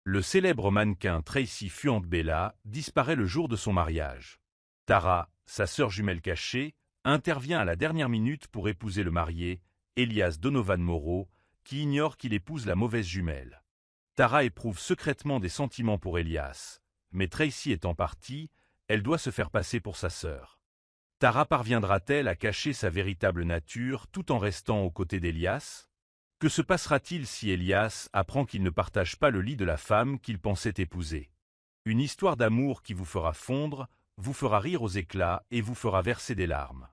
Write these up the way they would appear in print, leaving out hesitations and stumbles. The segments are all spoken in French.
Le célèbre mannequin Tracy Fuentbella disparaît le jour de son mariage. Tara, sa sœur jumelle cachée, intervient à la dernière minute pour épouser le marié, Elias Donovan Morrow, qui ignore qu'il épouse la mauvaise jumelle. Tara éprouve secrètement des sentiments pour Elias, mais Tracy étant partie, elle doit se faire passer pour sa sœur. Tara parviendra-t-elle à cacher sa véritable nature tout en restant aux côtés d'Elias ? Que se passera-t-il si Elias apprend qu'il ne partage pas le lit de la femme qu'il pensait épouser? Une histoire d'amour qui vous fera fondre, vous fera rire aux éclats et vous fera verser des larmes.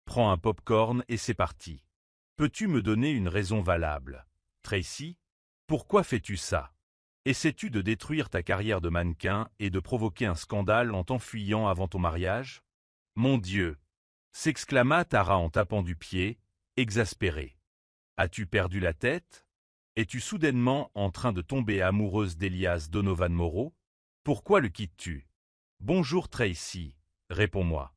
Prends un pop-corn et c'est parti. Peux-tu me donner une raison valable? Tracy? Pourquoi fais-tu ça? Essaies-tu de détruire ta carrière de mannequin et de provoquer un scandale en t'enfuyant avant ton mariage? Mon Dieu! S'exclama Tara en tapant du pied, exaspérée. As-tu perdu la tête? Es-tu soudainement en train de tomber amoureuse d'Elias Donovan Morrow? Pourquoi le quittes-tu? Bonjour Tracy, réponds-moi.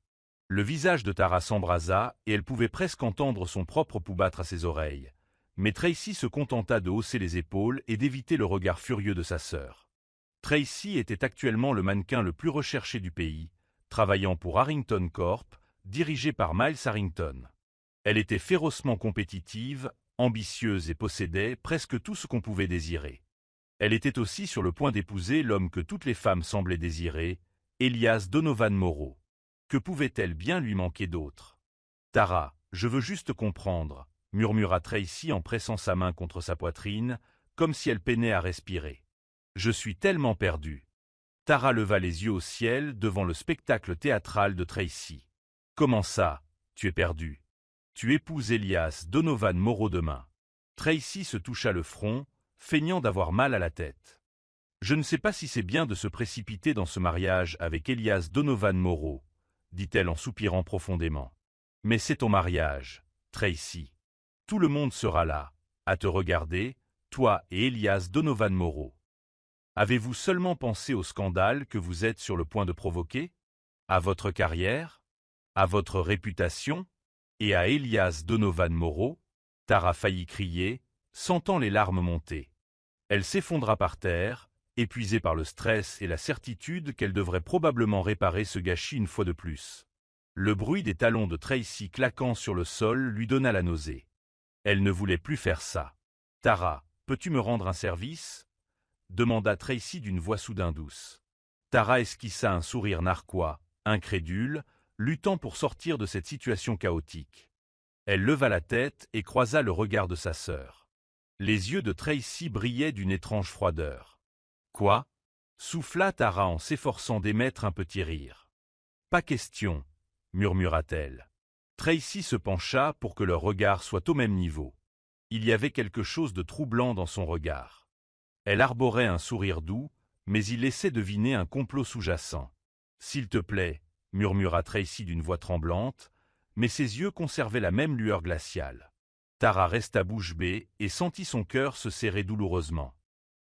Le visage de Tara s'embrasa et elle pouvait presque entendre son propre pouls battre à ses oreilles. Mais Tracy se contenta de hausser les épaules et d'éviter le regard furieux de sa sœur. Tracy était actuellement le mannequin le plus recherché du pays, travaillant pour Harrington Corp, dirigé par Miles Harrington. Elle était férocement compétitive, ambitieuse et possédait presque tout ce qu'on pouvait désirer. Elle était aussi sur le point d'épouser l'homme que toutes les femmes semblaient désirer, Elias Donovan Morrow. Que pouvait-elle bien lui manquer d'autre? Tara, je veux juste comprendre, murmura Tracy en pressant sa main contre sa poitrine, comme si elle peinait à respirer. Je suis tellement perdue. Tara leva les yeux au ciel devant le spectacle théâtral de Tracy. Comment ça, tu es perdue? Tu épouses Elias Donovan Morrow demain. Tracy se toucha le front, feignant d'avoir mal à la tête. Je ne sais pas si c'est bien de se précipiter dans ce mariage avec Elias Donovan Morrow, dit-elle en soupirant profondément. Mais c'est ton mariage, Tracy. Tout le monde sera là, à te regarder, toi et Elias Donovan Morrow. Avez-vous seulement pensé au scandale que vous êtes sur le point de provoquer? À votre carrière? À votre réputation? Et à Elias Donovan Morrow? Tara faillit crier, sentant les larmes monter. Elle s'effondra par terre, épuisée par le stress et la certitude qu'elle devrait probablement réparer ce gâchis une fois de plus. Le bruit des talons de Tracy claquant sur le sol lui donna la nausée. Elle ne voulait plus faire ça. « Tara, peux-tu me rendre un service ?» demanda Tracy d'une voix soudain douce. Tara esquissa un sourire narquois, incrédule, luttant pour sortir de cette situation chaotique. Elle leva la tête et croisa le regard de sa sœur. Les yeux de Tracy brillaient d'une étrange froideur. « Quoi ?» souffla Tara en s'efforçant d'émettre un petit rire. « Pas question, » murmura-t-elle. Tracy se pencha pour que leurs regards soient au même niveau. Il y avait quelque chose de troublant dans son regard. Elle arborait un sourire doux, mais il laissait deviner un complot sous-jacent. « S'il te plaît, » murmura Tracy d'une voix tremblante, mais ses yeux conservaient la même lueur glaciale. Tara resta bouche bée et sentit son cœur se serrer douloureusement.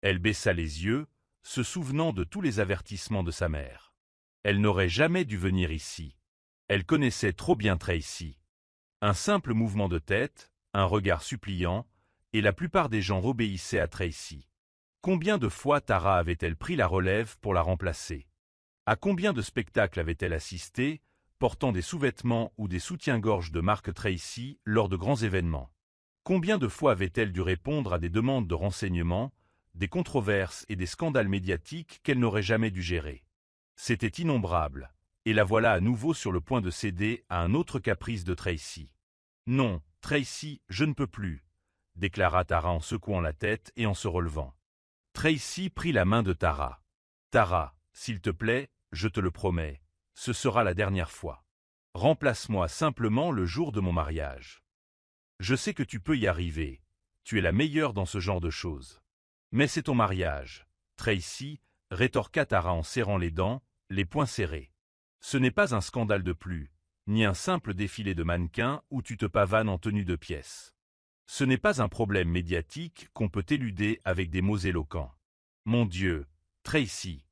Elle baissa les yeux, se souvenant de tous les avertissements de sa mère. Elle n'aurait jamais dû venir ici. Elle connaissait trop bien Tracy. Un simple mouvement de tête, un regard suppliant, et la plupart des gens obéissaient à Tracy. Combien de fois Tara avait-elle pris la relève pour la remplacer? À combien de spectacles avait-elle assisté, portant des sous-vêtements ou des soutiens-gorge de marque Tracy lors de grands événements? Combien de fois avait-elle dû répondre à des demandes de renseignements, des controverses et des scandales médiatiques qu'elle n'aurait jamais dû gérer? C'était innombrable, et la voilà à nouveau sur le point de céder à un autre caprice de Tracy. « Non, Tracy, je ne peux plus », déclara Tara en secouant la tête et en se relevant. Tracy prit la main de Tara. « Tara, s'il te plaît, je te le promets, ce sera la dernière fois. Remplace-moi simplement le jour de mon mariage. Je sais que tu peux y arriver, tu es la meilleure dans ce genre de choses. Mais c'est ton mariage, Tracy, rétorqua Tara en serrant les dents, les poings serrés. Ce n'est pas un scandale de plus, ni un simple défilé de mannequins où tu te pavanes en tenue de pièce. Ce n'est pas un problème médiatique qu'on peut éluder avec des mots éloquents. Mon Dieu, Tracy. »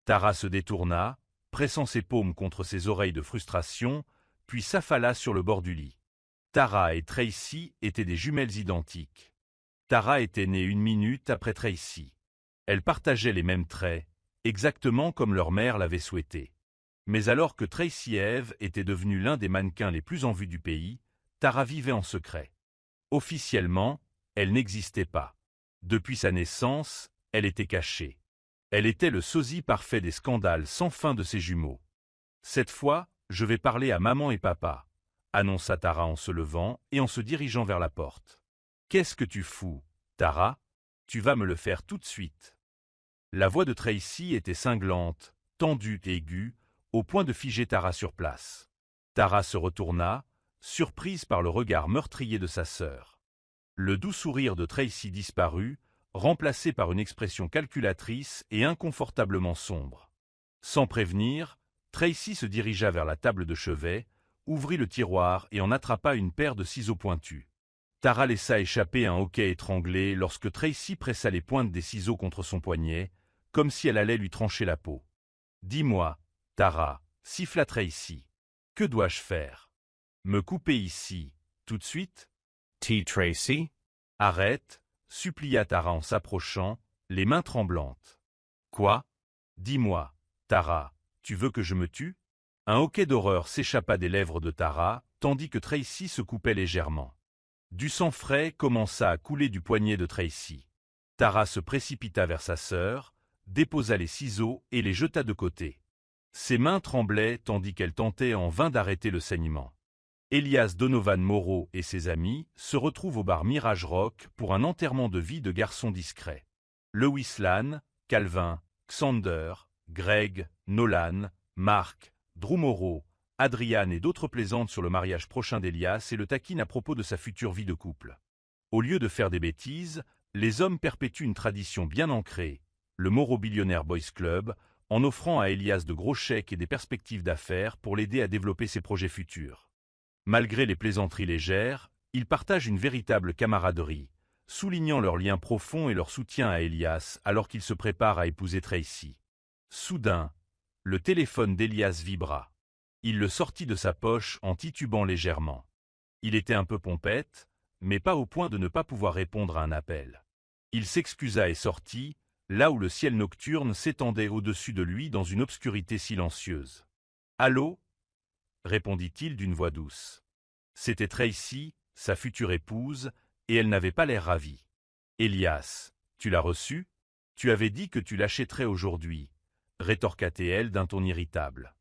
Tara se détourna, pressant ses paumes contre ses oreilles de frustration, puis s'affala sur le bord du lit. Tara et Tracy étaient des jumelles identiques. Tara était née 1 minute après Tracy. Elles partageaient les mêmes traits, exactement comme leur mère l'avait souhaité. Mais alors que Tracy Eve était devenue l'un des mannequins les plus en vue du pays, Tara vivait en secret. Officiellement, elle n'existait pas. Depuis sa naissance, elle était cachée. Elle était le sosie parfait des scandales sans fin de ses jumeaux. Cette fois, je vais parler à maman et papa, annonça Tara en se levant et en se dirigeant vers la porte. Qu'est-ce que tu fous, Tara? Tu vas me le faire tout de suite. La voix de Tracy était cinglante, tendue et aiguë, au point de figer Tara sur place. Tara se retourna, surprise par le regard meurtrier de sa sœur. Le doux sourire de Tracy disparut, remplacé par une expression calculatrice et inconfortablement sombre. Sans prévenir, Tracy se dirigea vers la table de chevet, ouvrit le tiroir et en attrapa une paire de ciseaux pointus. Tara laissa échapper un hoquet étranglé lorsque Tracy pressa les pointes des ciseaux contre son poignet, comme si elle allait lui trancher la peau. « Dis-moi, Tara, siffla Tracy. Que dois-je faire? Me couper ici, tout de suite? T. Tracy? Arrête, supplia Tara en s'approchant, les mains tremblantes. Quoi? Dis-moi, Tara, tu veux que je me tue? Un hoquet d'horreur s'échappa des lèvres de Tara, tandis que Tracy se coupait légèrement. Du sang frais commença à couler du poignet de Tracy. Tara se précipita vers sa sœur, déposa les ciseaux et les jeta de côté. Ses mains tremblaient tandis qu'elle tentait en vain d'arrêter le saignement. Elias Donovan Moreau et ses amis se retrouvent au bar Mirage Rock pour un enterrement de vie de garçons discrets. Lewis Lane, Calvin, Xander, Greg, Nolan, Mark, Drew Moreau, Adrian et d'autres plaisantent sur le mariage prochain d'Elias et le taquinent à propos de sa future vie de couple. Au lieu de faire des bêtises, les hommes perpétuent une tradition bien ancrée, le Moreau Billionaire Boys Club, en offrant à Elias de gros chèques et des perspectives d'affaires pour l'aider à développer ses projets futurs. Malgré les plaisanteries légères, ils partagent une véritable camaraderie, soulignant leur lien profond et leur soutien à Elias alors qu'il se prépare à épouser Tracy. Soudain, le téléphone d'Elias vibra. Il le sortit de sa poche en titubant légèrement. Il était un peu pompette, mais pas au point de ne pas pouvoir répondre à un appel. Il s'excusa et sortit, là où le ciel nocturne s'étendait au-dessus de lui dans une obscurité silencieuse. « Allô » répondit-il d'une voix douce. C'était Tracy, sa future épouse, et elle n'avait pas l'air ravie. « Elias, tu l'as reçu? Tu avais dit que tu l'achèterais aujourd'hui, » rétorqua-t-elle d'un ton irritable.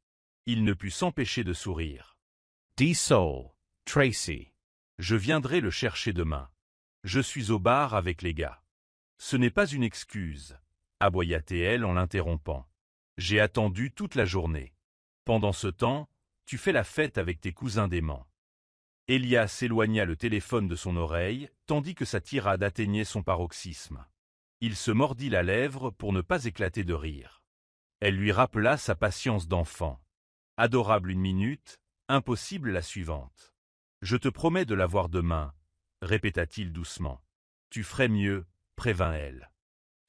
Il ne put s'empêcher de sourire. « D-Soul, Tracy. Je viendrai le chercher demain. Je suis au bar avec les gars. » Ce n'est pas une excuse, aboya-t-elle en l'interrompant. J'ai attendu toute la journée. Pendant ce temps, tu fais la fête avec tes cousins déments. Elias éloigna le téléphone de son oreille, tandis que sa tirade atteignait son paroxysme. Il se mordit la lèvre pour ne pas éclater de rire. Elle lui rappela sa patience d'enfant. Adorable une minute, impossible la suivante. Je te promets de la voir demain, répéta-t-il doucement. Tu ferais mieux, prévint-elle.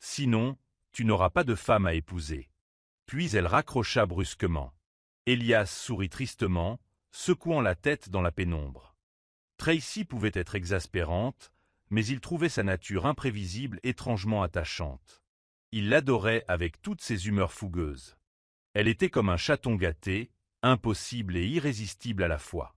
Sinon, tu n'auras pas de femme à épouser. Puis elle raccrocha brusquement. Elias sourit tristement, secouant la tête dans la pénombre. Tracy pouvait être exaspérante, mais il trouvait sa nature imprévisible étrangement attachante. Il l'adorait avec toutes ses humeurs fougueuses. Elle était comme un chaton gâté, impossible et irrésistible à la fois.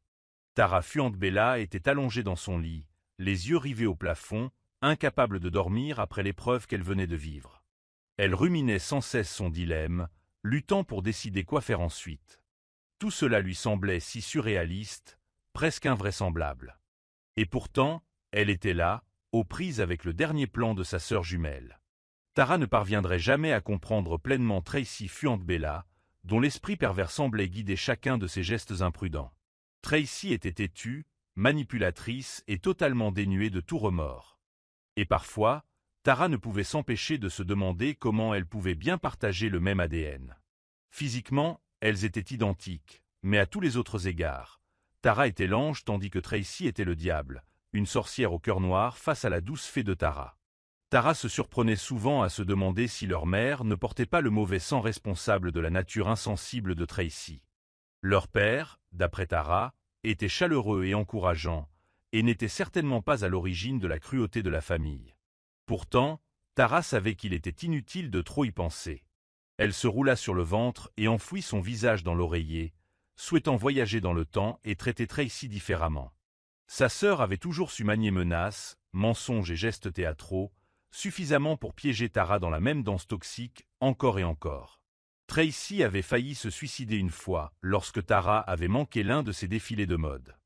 Tara Fuentbella était allongée dans son lit, les yeux rivés au plafond, incapable de dormir après l'épreuve qu'elle venait de vivre. Elle ruminait sans cesse son dilemme, luttant pour décider quoi faire ensuite. Tout cela lui semblait si surréaliste, presque invraisemblable. Et pourtant, elle était là, aux prises avec le dernier plan de sa sœur jumelle. Tara ne parviendrait jamais à comprendre pleinement Tracy Fuentbella, dont l'esprit pervers semblait guider chacun de ses gestes imprudents. Tracy était têtue, manipulatrice et totalement dénuée de tout remords. Et parfois, Tara ne pouvait s'empêcher de se demander comment elles pouvaient bien partager le même ADN. Physiquement, elles étaient identiques, mais à tous les autres égards. Tara était l'ange tandis que Tracy était le diable, une sorcière au cœur noir face à la douce fée de Tara. Tara se surprenait souvent à se demander si leur mère ne portait pas le mauvais sang responsable de la nature insensible de Tracy. Leur père, d'après Tara, était chaleureux et encourageant, et n'était certainement pas à l'origine de la cruauté de la famille. Pourtant, Tara savait qu'il était inutile de trop y penser. Elle se roula sur le ventre et enfouit son visage dans l'oreiller, souhaitant voyager dans le temps et traiter Tracy différemment. Sa sœur avait toujours su manier menaces, mensonges et gestes théâtraux, suffisamment pour piéger Tara dans la même danse toxique, encore et encore. Tracy avait failli se suicider une fois, lorsque Tara avait manqué l'un de ses défilés de mode.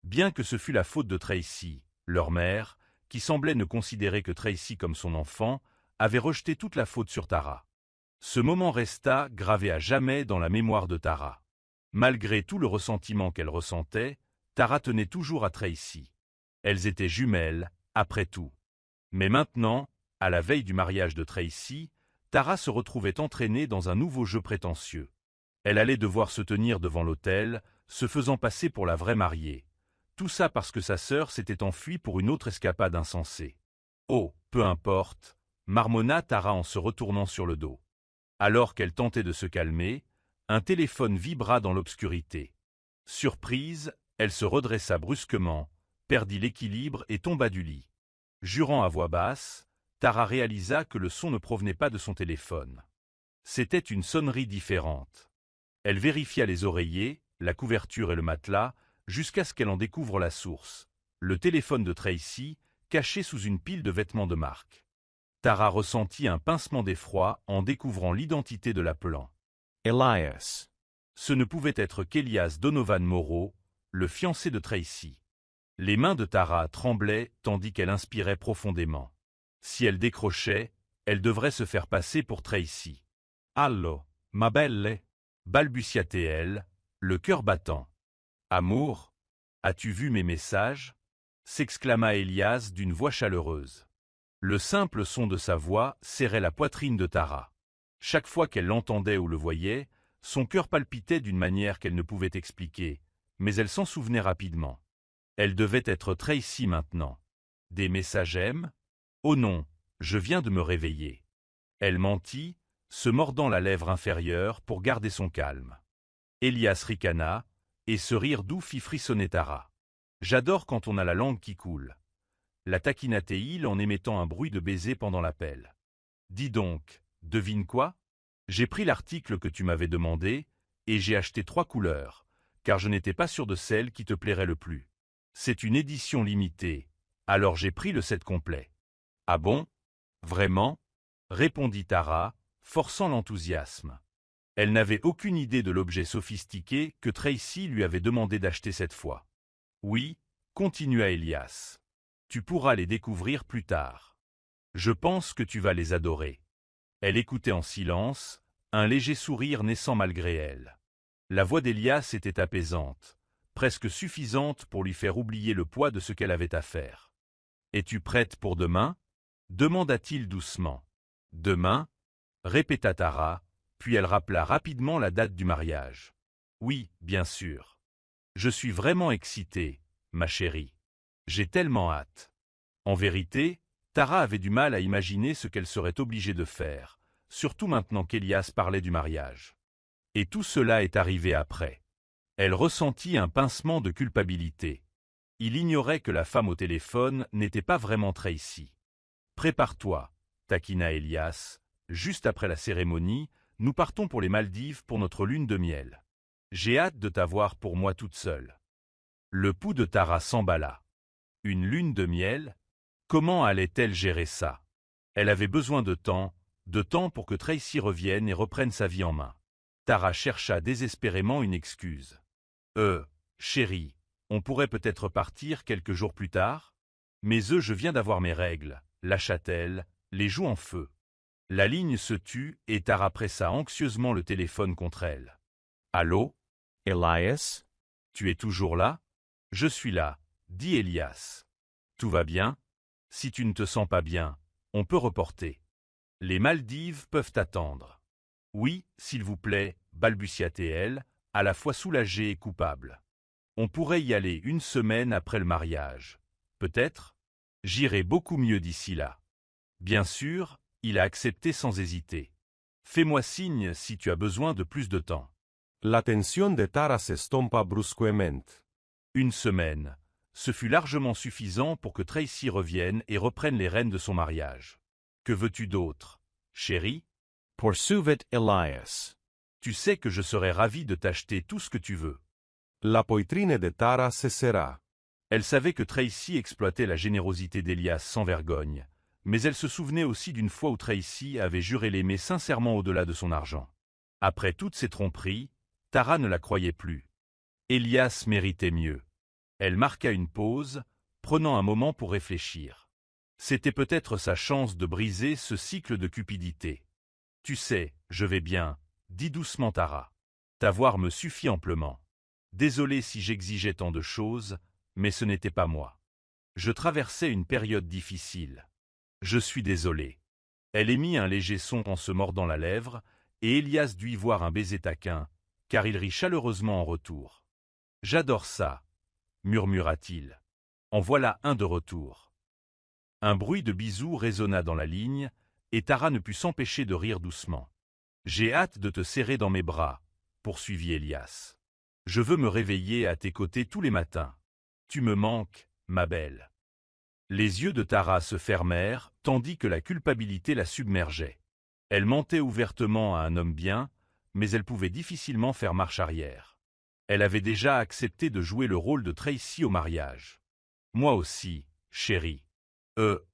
Bien que ce fût la faute de Tracy, leur mère, qui semblait ne considérer que Tracy comme son enfant, avait rejeté toute la faute sur Tara. Ce moment resta gravé à jamais dans la mémoire de Tara. Malgré tout le ressentiment qu'elle ressentait, Tara tenait toujours à Tracy. Elles étaient jumelles, après tout. Mais maintenant, à la veille du mariage de Tracy, Tara se retrouvait entraînée dans un nouveau jeu prétentieux. Elle allait devoir se tenir devant l'autel, se faisant passer pour la vraie mariée. Tout ça parce que sa sœur s'était enfuie pour une autre escapade insensée. Oh, peu importe, marmonna Tara en se retournant sur le dos. Alors qu'elle tentait de se calmer, un téléphone vibra dans l'obscurité. Surprise, elle se redressa brusquement, perdit l'équilibre et tomba du lit. Jurant à voix basse, Tara réalisa que le son ne provenait pas de son téléphone. C'était une sonnerie différente. Elle vérifia les oreillers, la couverture et le matelas, jusqu'à ce qu'elle en découvre la source. Le téléphone de Tracy, caché sous une pile de vêtements de marque. Tara ressentit un pincement d'effroi en découvrant l'identité de l'appelant. Elias. Ce ne pouvait être qu'Elias Donovan Morrow, le fiancé de Tracy. Les mains de Tara tremblaient tandis qu'elle inspirait profondément. Si elle décrochait, elle devrait se faire passer pour Tracy. « Allo, ma belle » balbutia-t-elle, le cœur battant. « Amour, as-tu vu mes messages » s'exclama Elias d'une voix chaleureuse. Le simple son de sa voix serrait la poitrine de Tara. Chaque fois qu'elle l'entendait ou le voyait, son cœur palpitait d'une manière qu'elle ne pouvait expliquer, mais elle s'en souvenait rapidement. Elle devait être Tracy maintenant. Des messages M ? Oh non, je viens de me réveiller. Elle mentit, se mordant la lèvre inférieure pour garder son calme. Elias ricana, et ce rire doux fit frissonner Tara. J'adore quand on a la langue qui coule. La taquina-t-il en émettant un bruit de baiser pendant l'appel. Dis donc, devine quoi ? J'ai pris l'article que tu m'avais demandé, et j'ai acheté 3 couleurs, car je n'étais pas sûr de celle qui te plairait le plus. C'est une édition limitée, alors j'ai pris le set complet. Ah bon ? Vraiment ? Répondit Tara, forçant l'enthousiasme. Elle n'avait aucune idée de l'objet sophistiqué que Tracy lui avait demandé d'acheter cette fois. Oui, continua Elias. Tu pourras les découvrir plus tard. Je pense que tu vas les adorer. Elle écoutait en silence, un léger sourire naissant malgré elle. La voix d'Elias était apaisante, presque suffisante pour lui faire oublier le poids de ce qu'elle avait à faire. « Es-tu prête pour demain » demanda-t-il doucement. « Demain » répéta Tara, puis elle rappela rapidement la date du mariage. « Oui, bien sûr. Je suis vraiment excitée, ma chérie. J'ai tellement hâte. » En vérité, Tara avait du mal à imaginer ce qu'elle serait obligée de faire, surtout maintenant qu'Elias parlait du mariage. Et tout cela est arrivé après. Elle ressentit un pincement de culpabilité. Il ignorait que la femme au téléphone n'était pas vraiment Tracy. « Prépare-toi, taquina Elias. Juste après la cérémonie, nous partons pour les Maldives pour notre lune de miel. J'ai hâte de t'avoir pour moi toute seule. » Le pouls de Tara s'emballa. Une lune de miel ? Comment allait-elle gérer ça ? Elle avait besoin de temps pour que Tracy revienne et reprenne sa vie en main. Tara chercha désespérément une excuse. « Chérie, on pourrait peut-être partir quelques jours plus tard ? Mais je viens d'avoir mes règles, lâcha-t-elle, les joues en feu. » La ligne se tut et Tara pressa anxieusement le téléphone contre elle. « Allô ? Elias? Tu es toujours là ? » « Je suis là, » dit Elias. « Tout va bien ? Si tu ne te sens pas bien, on peut reporter. Les Maldives peuvent attendre. »« Oui, s'il vous plaît, » balbutia-t-elle, à la fois soulagée et coupable. « On pourrait y aller 1 semaine après le mariage. Peut-être ? J'irai beaucoup mieux d'ici là. » Bien sûr, il a accepté sans hésiter. « Fais-moi signe si tu as besoin de plus de temps. » La tensión de Tara se estompa brusquamente. 1 semaine. Ce fut largement suffisant pour que Tracy revienne et reprenne les rênes de son mariage. Que veux-tu d'autre, chérie? Poursuivit Elias. Tu sais que je serais ravi de t'acheter tout ce que tu veux. La poitrine de Tara cesserà. Elle savait que Tracy exploitait la générosité d'Elias sans vergogne, mais elle se souvenait aussi d'une fois où Tracy avait juré l'aimer sincèrement au-delà de son argent. Après toutes ces tromperies, Tara ne la croyait plus. Elias méritait mieux. Elle marqua une pause, prenant un moment pour réfléchir. C'était peut-être sa chance de briser ce cycle de cupidité. « Tu sais, je vais bien, » dit doucement Tara. « T'avoir me suffit amplement. Désolé si j'exigeais tant de choses, mais ce n'était pas moi. Je traversais une période difficile. Je suis désolé. » Elle émit un léger son en se mordant la lèvre, et Elias dut y voir un baiser taquin, car il rit chaleureusement en retour. « J'adore ça, » murmura-t-il. « En voilà un de retour. » Un bruit de bisous résonna dans la ligne, et Tara ne put s'empêcher de rire doucement. « J'ai hâte de te serrer dans mes bras, » poursuivit Elias. « Je veux me réveiller à tes côtés tous les matins. Tu me manques, ma belle. » Les yeux de Tara se fermèrent, tandis que la culpabilité la submergeait. Elle mentait ouvertement à un homme bien, mais elle pouvait difficilement faire marche arrière. Elle avait déjà accepté de jouer le rôle de Tracy au mariage. « Moi aussi, chérie. »«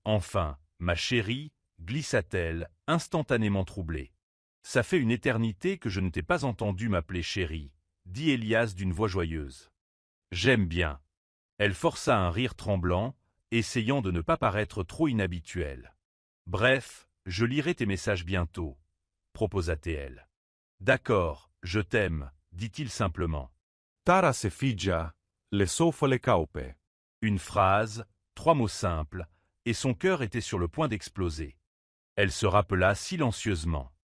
Enfin, ma chérie, » glissa-t-elle, instantanément troublée. « Ça fait une éternité que je ne t'ai pas entendu m'appeler chérie, » dit Elias d'une voix joyeuse. « J'aime bien. » Elle força un rire tremblant, essayant de ne pas paraître trop inhabituelle. « Bref, je lirai tes messages bientôt, » proposa-t-elle. « D'accord, je t'aime, » dit-il simplement. Tara se figgia, le soffole caupe. Une phrase, 3 mots simples, et son cœur était sur le point d'exploser. Elle se rappela silencieusement.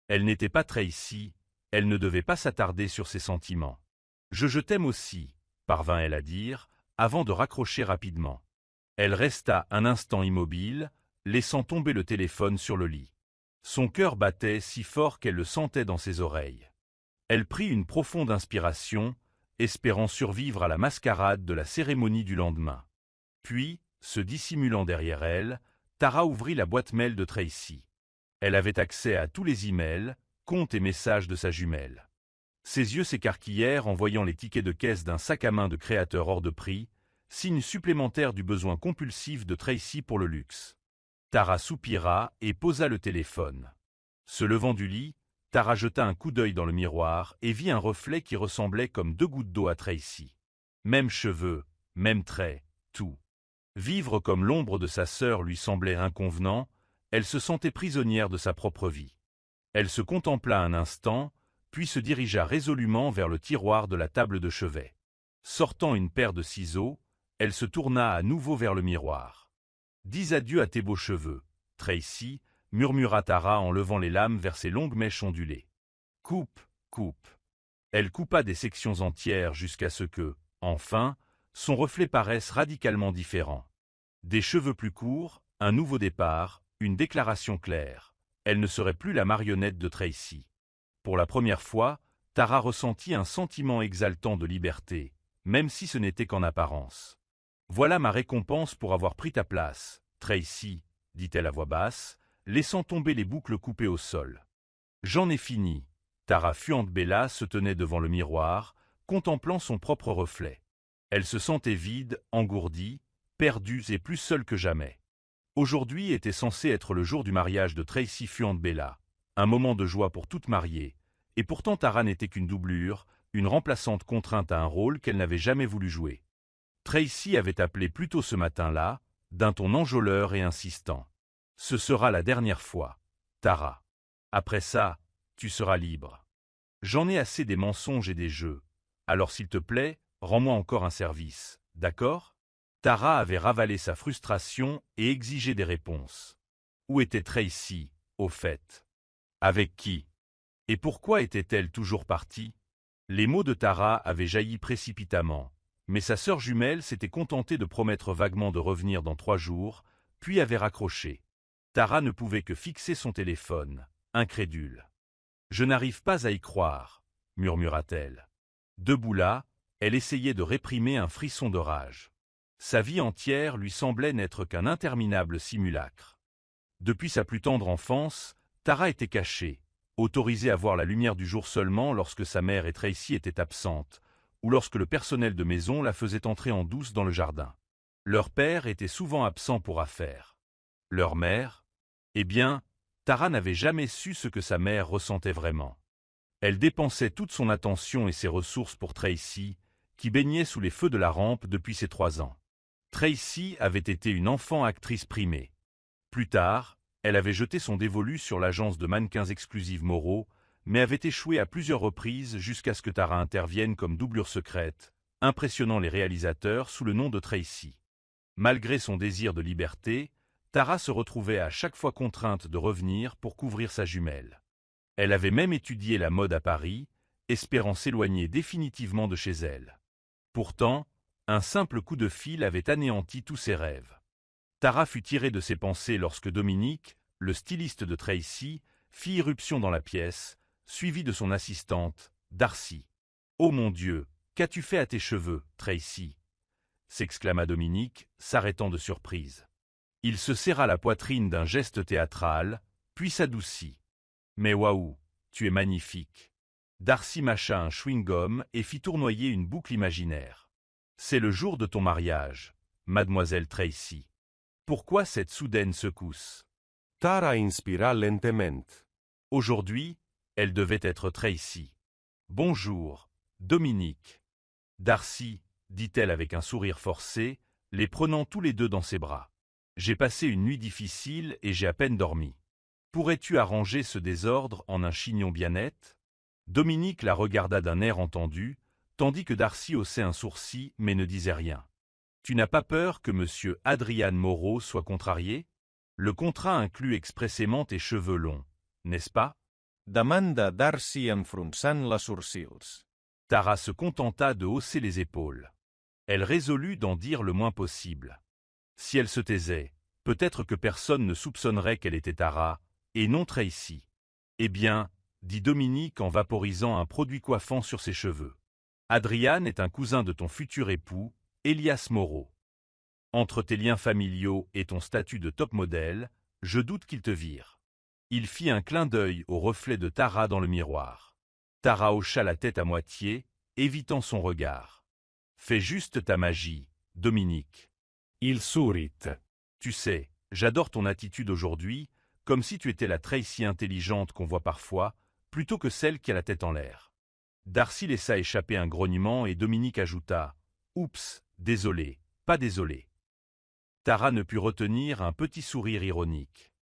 Elle n'était pas Tracy, elle ne devait pas s'attarder sur ses sentiments. « Je t'aime aussi », parvint-elle à dire, avant de raccrocher rapidement. Elle resta un instant immobile, laissant tomber le téléphone sur le lit. Son cœur battait si fort qu'elle le sentait dans ses oreilles. Elle prit une profonde inspiration, espérant survivre à la mascarade de la cérémonie du lendemain. Puis, se dissimulant derrière elle, Tara ouvrit la boîte mail de Tracy. Elle avait accès à tous les emails, comptes et messages de sa jumelle. Ses yeux s'écarquillèrent en voyant les tickets de caisse d'un sac à main de créateur hors de prix, signe supplémentaire du besoin compulsif de Tracy pour le luxe. Tara soupira et posa le téléphone. Se levant du lit, Tara jeta un coup d'œil dans le miroir et vit un reflet qui ressemblait comme 2 gouttes d'eau à Tracy. Même cheveux, même traits, tout. Vivre comme l'ombre de sa sœur lui semblait inconvenant, elle se sentait prisonnière de sa propre vie. Elle se contempla un instant, puis se dirigea résolument vers le tiroir de la table de chevet. Sortant une paire de ciseaux, elle se tourna à nouveau vers le miroir. « Dis adieu à tes beaux cheveux, Tracy, » murmura Tara en levant les lames vers ses longues mèches ondulées. « Coupe, coupe. » Elle coupa des sections entières jusqu'à ce que, enfin, son reflet paraisse radicalement différent. Des cheveux plus courts, un nouveau départ, une déclaration claire. Elle ne serait plus la marionnette de Tracy. Pour la première fois, Tara ressentit un sentiment exaltant de liberté, même si ce n'était qu'en apparence. « Voilà ma récompense pour avoir pris ta place, Tracy, » dit-elle à voix basse, laissant tomber les boucles coupées au sol. « J'en ai fini. » Tara Fuentbella se tenait devant le miroir, contemplant son propre reflet. Elle se sentait vide, engourdie, perdue et plus seule que jamais. Aujourd'hui était censé être le jour du mariage de Tracy Fuentbella, un moment de joie pour toute mariée, et pourtant Tara n'était qu'une doublure, une remplaçante contrainte à un rôle qu'elle n'avait jamais voulu jouer. Tracy avait appelé plus tôt ce matin-là, d'un ton enjôleur et insistant. « Ce sera la dernière fois, Tara. Après ça, tu seras libre. J'en ai assez des mensonges et des jeux. Alors s'il te plaît, rends-moi encore un service, d'accord ?» Tara avait ravalé sa frustration et exigé des réponses. Où était Tracy, au fait? Avec qui? Et pourquoi était-elle toujours partie? Les mots de Tara avaient jailli précipitamment, mais sa sœur jumelle s'était contentée de promettre vaguement de revenir dans 3 jours, puis avait raccroché. Tara ne pouvait que fixer son téléphone, incrédule. « Je n'arrive pas à y croire, » murmura-t-elle. Debout là, elle essayait de réprimer un frisson de rage. Sa vie entière lui semblait n'être qu'un interminable simulacre. Depuis sa plus tendre enfance, Tara était cachée, autorisée à voir la lumière du jour seulement lorsque sa mère et Tracy étaient absentes, ou lorsque le personnel de maison la faisait entrer en douce dans le jardin. Leur père était souvent absent pour affaires. Leur mère, eh bien, Tara n'avait jamais su ce que sa mère ressentait vraiment. Elle dépensait toute son attention et ses ressources pour Tracy, qui baignait sous les feux de la rampe depuis ses 3 ans. Tracy avait été une enfant actrice primée. Plus tard, elle avait jeté son dévolu sur l'agence de mannequins exclusive Moreau, mais avait échoué à plusieurs reprises jusqu'à ce que Tara intervienne comme doublure secrète, impressionnant les réalisateurs sous le nom de Tracy. Malgré son désir de liberté, Tara se retrouvait à chaque fois contrainte de revenir pour couvrir sa jumelle. Elle avait même étudié la mode à Paris, espérant s'éloigner définitivement de chez elle. Pourtant, un simple coup de fil avait anéanti tous ses rêves. Tara fut tirée de ses pensées lorsque Dominique, le styliste de Tracy, fit irruption dans la pièce, suivi de son assistante, Darcy. « Oh mon Dieu, qu'as-tu fait à tes cheveux, Tracy ?» s'exclama Dominique, s'arrêtant de surprise. Il se serra la poitrine d'un geste théâtral, puis s'adoucit. « Mais waouh, tu es magnifique !» Darcy mâcha un chewing-gum et fit tournoyer une boucle imaginaire. « C'est le jour de ton mariage, mademoiselle Tracy. Pourquoi cette soudaine secousse ?» Tara inspira lentement. Aujourd'hui, elle devait être Tracy. « Bonjour, Dominique. » Darcy, dit-elle avec un sourire forcé, les prenant tous les deux dans ses bras. « J'ai passé une nuit difficile et j'ai à peine dormi. Pourrais-tu arranger ce désordre en un chignon bien net ?» Dominique la regarda d'un air entendu, tandis que Darcy haussait un sourcil mais ne disait rien. « Tu n'as pas peur que M. Adrian Moreau soit contrarié ? Le contrat inclut expressément tes cheveux longs, n'est-ce pas ?» Demanda Darcy enfronsant les sourcils. Tara se contenta de hausser les épaules. Elle résolut d'en dire le moins possible. Si elle se taisait, peut-être que personne ne soupçonnerait qu'elle était Tara, et non Tracy. « Eh bien, » dit Dominique en vaporisant un produit coiffant sur ses cheveux. « Adrian est un cousin de ton futur époux, Elias Moreau. Entre tes liens familiaux et ton statut de top modèle, je doute qu'il te vire. » Il fit un clin d'œil au reflet de Tara dans le miroir. Tara hocha la tête à moitié, évitant son regard. « Fais juste ta magie, Dominique. » Il sourit. « Tu sais, j'adore ton attitude aujourd'hui, comme si tu étais la Tracy intelligente qu'on voit parfois, plutôt que celle qui a la tête en l'air. » Darcy laissa échapper un grognement et Dominique ajouta « Oups, désolé, pas désolé. » Tara ne put retenir un petit sourire ironique.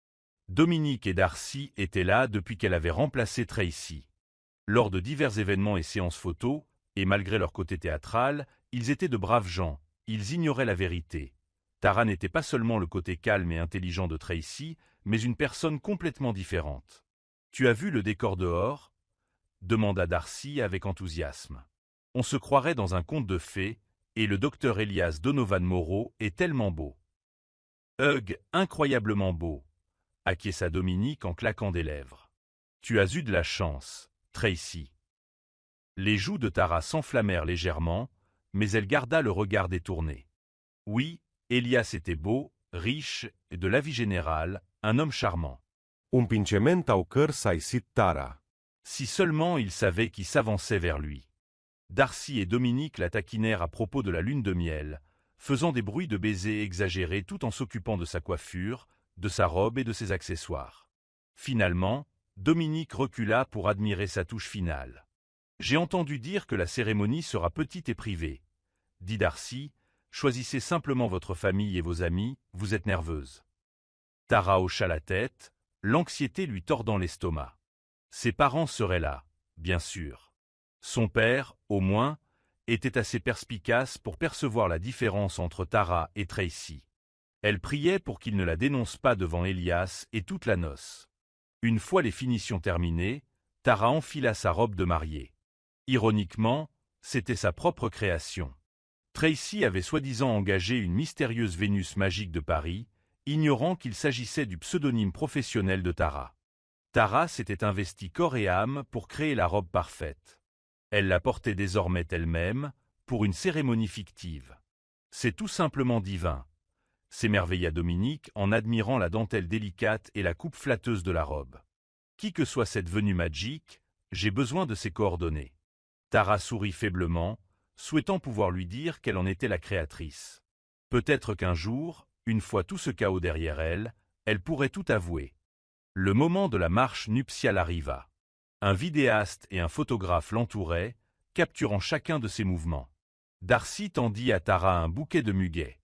Dominique et Darcy étaient là depuis qu'elle avait remplacé Tracy. Lors de divers événements et séances photos, et malgré leur côté théâtral, ils étaient de braves gens, ils ignoraient la vérité. Tara n'était pas seulement le côté calme et intelligent de Tracy, mais une personne complètement différente. « Tu as vu le décor dehors ?» demanda Darcy avec enthousiasme. « On se croirait dans un conte de fées, et le docteur Elias Donovan Moreau est tellement beau. »« Hugh, incroyablement beau !» acquiesça Dominique en claquant des lèvres. « Tu as eu de la chance, Tracy. » Les joues de Tara s'enflammèrent légèrement, mais elle garda le regard détourné. Oui, Elias était beau, riche, et de l'avis général, un homme charmant. Un pincement au cœur s'aisit Tara. Si seulement il savait qui s'avançait vers lui. Darcy et Dominique la taquinèrent à propos de la lune de miel, faisant des bruits de baisers exagérés tout en s'occupant de sa coiffure, de sa robe et de ses accessoires. Finalement, Dominique recula pour admirer sa touche finale. « J'ai entendu dire que la cérémonie sera petite et privée. » dit Darcy, « Choisissez simplement votre famille et vos amis, vous êtes nerveuse. » Tara hocha la tête, l'anxiété lui tordant l'estomac. Ses parents seraient là, bien sûr. Son père, au moins, était assez perspicace pour percevoir la différence entre Tara et Tracy. Elle priait pour qu'il ne la dénonce pas devant Elias et toute la noce. Une fois les finitions terminées, Tara enfila sa robe de mariée. Ironiquement, c'était sa propre création. Tracy avait soi-disant engagé une mystérieuse Vénus magique de Paris, ignorant qu'il s'agissait du pseudonyme professionnel de Tara. Tara s'était investie corps et âme pour créer la robe parfaite. Elle la portait désormais elle-même, pour une cérémonie fictive. C'est tout simplement divin. s'émerveilla Dominique en admirant la dentelle délicate et la coupe flatteuse de la robe. Qui que soit cette venue magique, j'ai besoin de ses coordonnées. Tara sourit faiblement, souhaitant pouvoir lui dire qu'elle en était la créatrice. Peut-être qu'un jour, une fois tout ce chaos derrière elle, elle pourrait tout avouer. Le moment de la marche nuptiale arriva. Un vidéaste et un photographe l'entouraient, capturant chacun de ses mouvements. Darcy tendit à Tara un bouquet de muguets.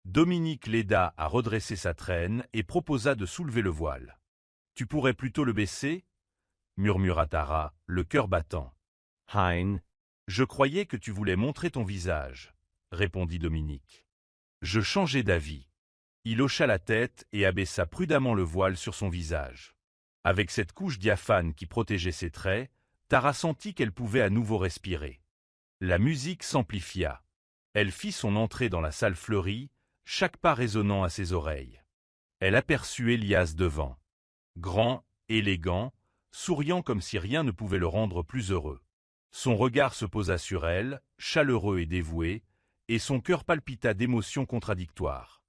Dominique l'aida à redresser sa traîne et proposa de soulever le voile. « Tu pourrais plutôt le baisser » murmura Tara, le cœur battant. « Hein. Je croyais que tu voulais montrer ton visage, répondit Dominique. Je changeai d'avis. Il hocha la tête et abaissa prudemment le voile sur son visage. Avec cette couche diaphane qui protégeait ses traits, Tara sentit qu'elle pouvait à nouveau respirer. La musique s'amplifia. Elle fit son entrée dans la salle fleurie, chaque pas résonnant à ses oreilles. Elle aperçut Elias devant. Grand, élégant, souriant comme si rien ne pouvait le rendre plus heureux. Son regard se posa sur elle, chaleureux et dévoué, et son cœur palpita d'émotions contradictoires.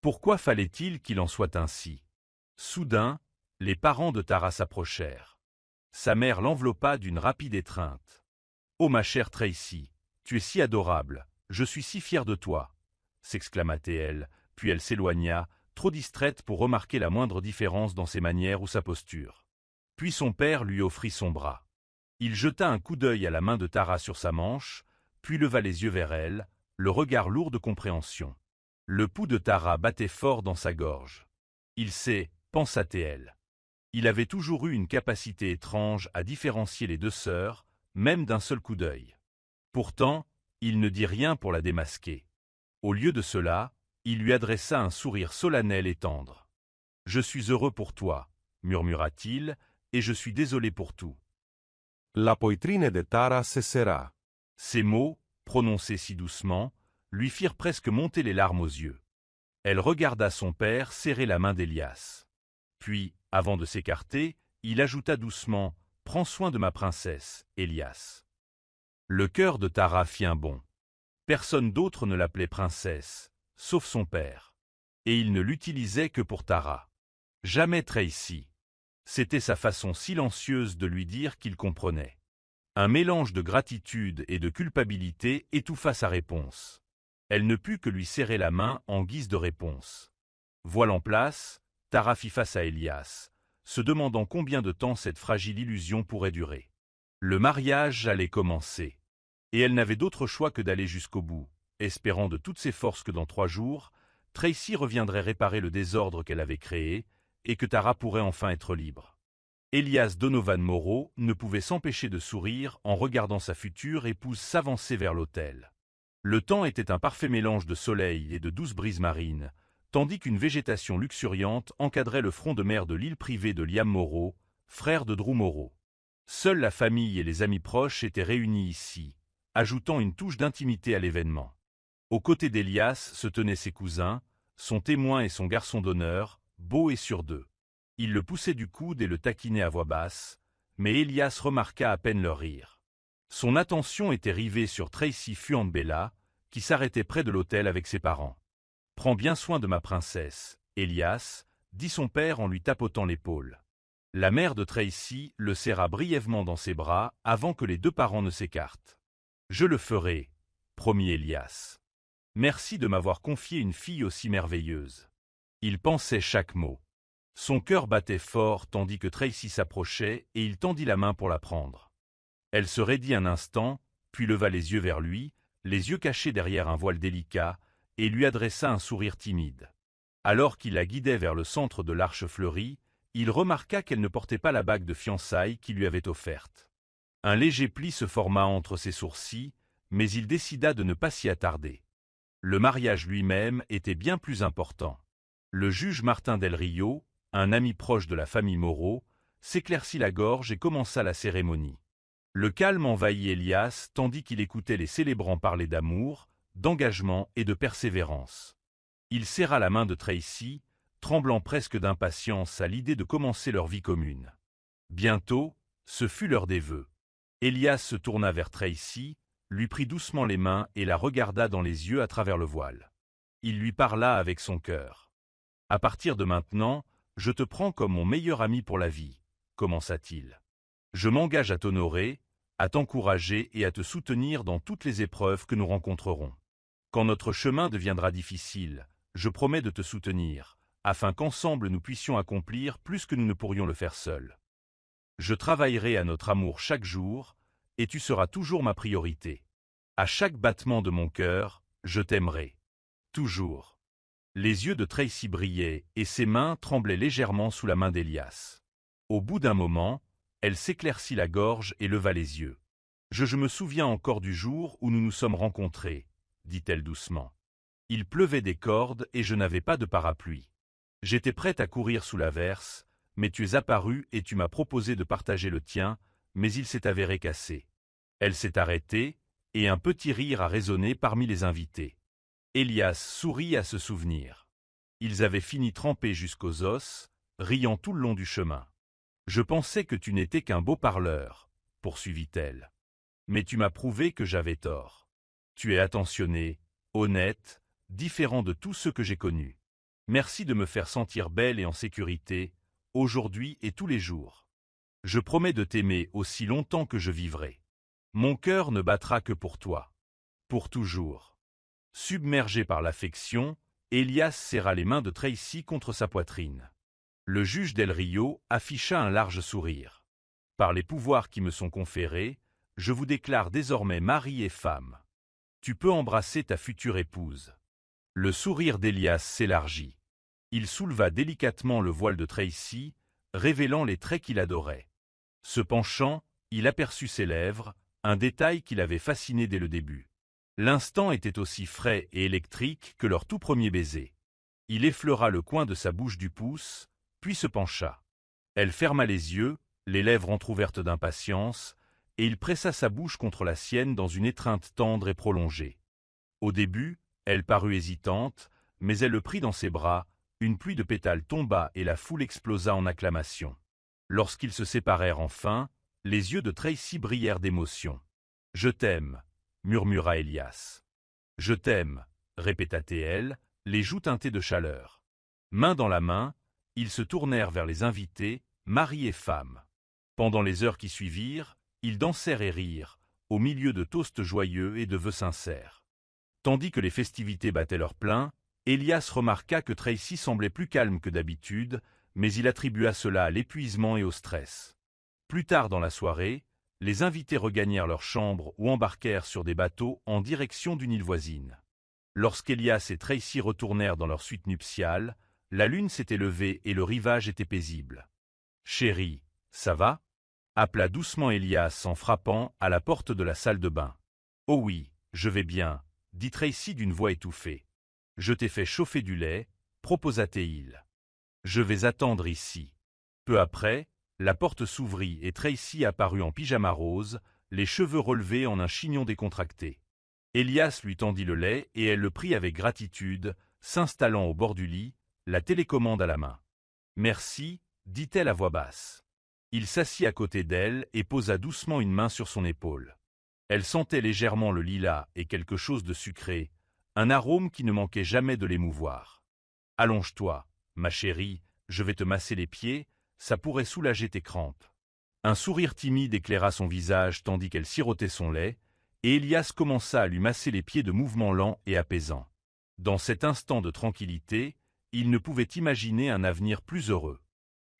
Pourquoi fallait-il qu'il en soit ainsi? Soudain, les parents de Tara s'approchèrent. Sa mère l'enveloppa d'une rapide étreinte. « Oh ma chère Tracy, tu es si adorable, je suis si fière de toi !» s'exclama-t-elle, puis elle s'éloigna, trop distraite pour remarquer la moindre différence dans ses manières ou sa posture. Puis son père lui offrit son bras. Il jeta un coup d'œil à la main de Tara sur sa manche, puis leva les yeux vers elle, le regard lourd de compréhension. Le pouls de Tara battait fort dans sa gorge. Il sait, pensa-t-elle. Il avait toujours eu une capacité étrange à différencier les deux sœurs, même d'un seul coup d'œil. Pourtant, il ne dit rien pour la démasquer. Au lieu de cela, il lui adressa un sourire solennel et tendre. « Je suis heureux pour toi, » murmura-t-il, « et je suis désolé pour tout. » La poitrine de Tara se serra. Ces mots, prononcés si doucement, lui firent presque monter les larmes aux yeux. Elle regarda son père serrer la main d'Elias. Puis, avant de s'écarter, il ajouta doucement « Prends soin de ma princesse, Elias. » Le cœur de Tara fit un bond. Personne d'autre ne l'appelait princesse, sauf son père. Et il ne l'utilisait que pour Tara. Jamais Tracy. C'était sa façon silencieuse de lui dire qu'il comprenait. Un mélange de gratitude et de culpabilité étouffa sa réponse. Elle ne put que lui serrer la main en guise de réponse. Voile en place, Tara fit face à Elias, se demandant combien de temps cette fragile illusion pourrait durer. Le mariage allait commencer. Et elle n'avait d'autre choix que d'aller jusqu'au bout, espérant de toutes ses forces que dans 3 jours, Tracy reviendrait réparer le désordre qu'elle avait créé et que Tara pourrait enfin être libre. Elias Donovan Morrow ne pouvait s'empêcher de sourire en regardant sa future épouse s'avancer vers l'autel. Le temps était un parfait mélange de soleil et de douce brise marine, tandis qu'une végétation luxuriante encadrait le front de mer de l'île privée de Liam Morrow, frère de Drew Morrow. Seule la famille et les amis proches étaient réunis ici, ajoutant une touche d'intimité à l'événement. Aux côtés d'Elias se tenaient ses cousins, son témoin et son garçon d'honneur, beau et sûr d'eux. Il le poussait du coude et le taquinait à voix basse, mais Elias remarqua à peine leur rire. Son attention était rivée sur Tracy Fuandbella, qui s'arrêtait près de l'autel avec ses parents. « Prends bien soin de ma princesse, Elias, » dit son père en lui tapotant l'épaule. La mère de Tracy le serra brièvement dans ses bras avant que les 2 parents ne s'écartent. « Je le ferai, » promit Elias. « Merci de m'avoir confié une fille aussi merveilleuse. » Il pensait chaque mot. Son cœur battait fort tandis que Tracy s'approchait et il tendit la main pour la prendre. Elle se raidit un instant, puis leva les yeux vers lui, les yeux cachés derrière un voile délicat, et lui adressa un sourire timide. Alors qu'il la guidait vers le centre de l'arche fleurie, il remarqua qu'elle ne portait pas la bague de fiançailles qu'il lui avait offerte. Un léger pli se forma entre ses sourcils, mais il décida de ne pas s'y attarder. Le mariage lui-même était bien plus important. Le juge Martin Del Rio, un ami proche de la famille Morrow, s'éclaircit la gorge et commença la cérémonie. Le calme envahit Elias tandis qu'il écoutait les célébrants parler d'amour, d'engagement et de persévérance. Il serra la main de Tracy, tremblant presque d'impatience à l'idée de commencer leur vie commune. Bientôt, ce fut l'heure des vœux. Elias se tourna vers Tracy, lui prit doucement les mains et la regarda dans les yeux à travers le voile. Il lui parla avec son cœur. « À partir de maintenant, je te prends comme mon meilleur ami pour la vie, commença-t-il. Je m'engage à t'honorer, à t'encourager et à te soutenir dans toutes les épreuves que nous rencontrerons. Quand notre chemin deviendra difficile, je promets de te soutenir, afin qu'ensemble nous puissions accomplir plus que nous ne pourrions le faire seuls. Je travaillerai à notre amour chaque jour, et tu seras toujours ma priorité. À chaque battement de mon cœur, je t'aimerai. Toujours. » Les yeux de Tracy brillaient et ses mains tremblaient légèrement sous la main d'Elias. Au bout d'un moment, elle s'éclaircit la gorge et leva les yeux. « Je me souviens encore du jour où nous nous sommes rencontrés, » dit-elle doucement. « Il pleuvait des cordes et je n'avais pas de parapluie. J'étais prête à courir sous l'averse, mais tu es apparu et tu m'as proposé de partager le tien, mais il s'est avéré cassé. » Elle s'est arrêtée, et un petit rire a résonné parmi les invités. Elias sourit à ce souvenir. Ils avaient fini trempés jusqu'aux os, riant tout le long du chemin. « Je pensais que tu n'étais qu'un beau parleur, » poursuivit-elle. « Mais tu m'as prouvé que j'avais tort. Tu es attentionné, honnête, différent de tous ceux que j'ai connus. Merci de me faire sentir belle et en sécurité, aujourd'hui et tous les jours. Je promets de t'aimer aussi longtemps que je vivrai. Mon cœur ne battra que pour toi. Pour toujours. » Submergé par l'affection, Elias serra les mains de Tracy contre sa poitrine. Le juge Del Rio afficha un large sourire. « Par les pouvoirs qui me sont conférés, je vous déclare désormais mari et femme. Tu peux embrasser ta future épouse. » Le sourire d'Elias s'élargit. Il souleva délicatement le voile de Tracy, révélant les traits qu'il adorait. Se penchant, il aperçut ses lèvres, un détail qui l'avait fasciné dès le début. L'instant était aussi frais et électrique que leur tout premier baiser. Il effleura le coin de sa bouche du pouce, puis se pencha. Elle ferma les yeux, les lèvres entr'ouvertes d'impatience, et il pressa sa bouche contre la sienne dans une étreinte tendre et prolongée. Au début, elle parut hésitante, mais elle le prit dans ses bras, une pluie de pétales tomba et la foule explosa en acclamations. Lorsqu'ils se séparèrent enfin, les yeux de Tracy brillèrent d'émotion. « Je t'aime » murmura Elias. « Je t'aime » répéta-t-elle, les joues teintées de chaleur. Main dans la main, ils se tournèrent vers les invités, mari et femme. Pendant les heures qui suivirent, ils dansèrent et rirent, au milieu de toasts joyeux et de vœux sincères. Tandis que les festivités battaient leur plein, Elias remarqua que Tracy semblait plus calme que d'habitude, mais il attribua cela à l'épuisement et au stress. Plus tard dans la soirée, les invités regagnèrent leur chambre ou embarquèrent sur des bateaux en direction d'une île voisine. Lorsqu'Elias et Tracy retournèrent dans leur suite nuptiale, la lune s'était levée et le rivage était paisible. « Chérie, ça va ?» appela doucement Elias en frappant à la porte de la salle de bain. « Oh oui, je vais bien », dit Tracy d'une voix étouffée. « Je t'ai fait chauffer du lait, » proposa-t-il. « Je vais attendre ici. » Peu après, la porte s'ouvrit et Tracy apparut en pyjama rose, les cheveux relevés en un chignon décontracté. Elias lui tendit le lait et elle le prit avec gratitude, s'installant au bord du lit, la télécommande à la main. « Merci » dit-elle à voix basse. Il s'assit à côté d'elle et posa doucement une main sur son épaule. Elle sentait légèrement le lilas et quelque chose de sucré, un arôme qui ne manquait jamais de l'émouvoir. « Allonge-toi, ma chérie, je vais te masser les pieds, ça pourrait soulager tes crampes. » Un sourire timide éclaira son visage tandis qu'elle sirotait son lait, et Elias commença à lui masser les pieds de mouvements lents et apaisants. Dans cet instant de tranquillité, il ne pouvait imaginer un avenir plus heureux.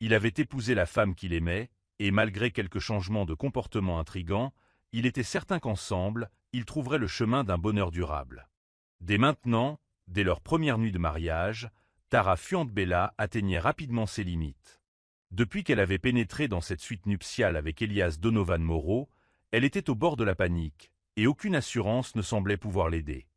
Il avait épousé la femme qu'il aimait, et malgré quelques changements de comportement intrigants, il était certain qu'ensemble, ils trouveraient le chemin d'un bonheur durable. Dès maintenant, dès leur première nuit de mariage, Tara Fiandbella atteignait rapidement ses limites. Depuis qu'elle avait pénétré dans cette suite nuptiale avec Elias Donovan Moreau, elle était au bord de la panique, et aucune assurance ne semblait pouvoir l'aider.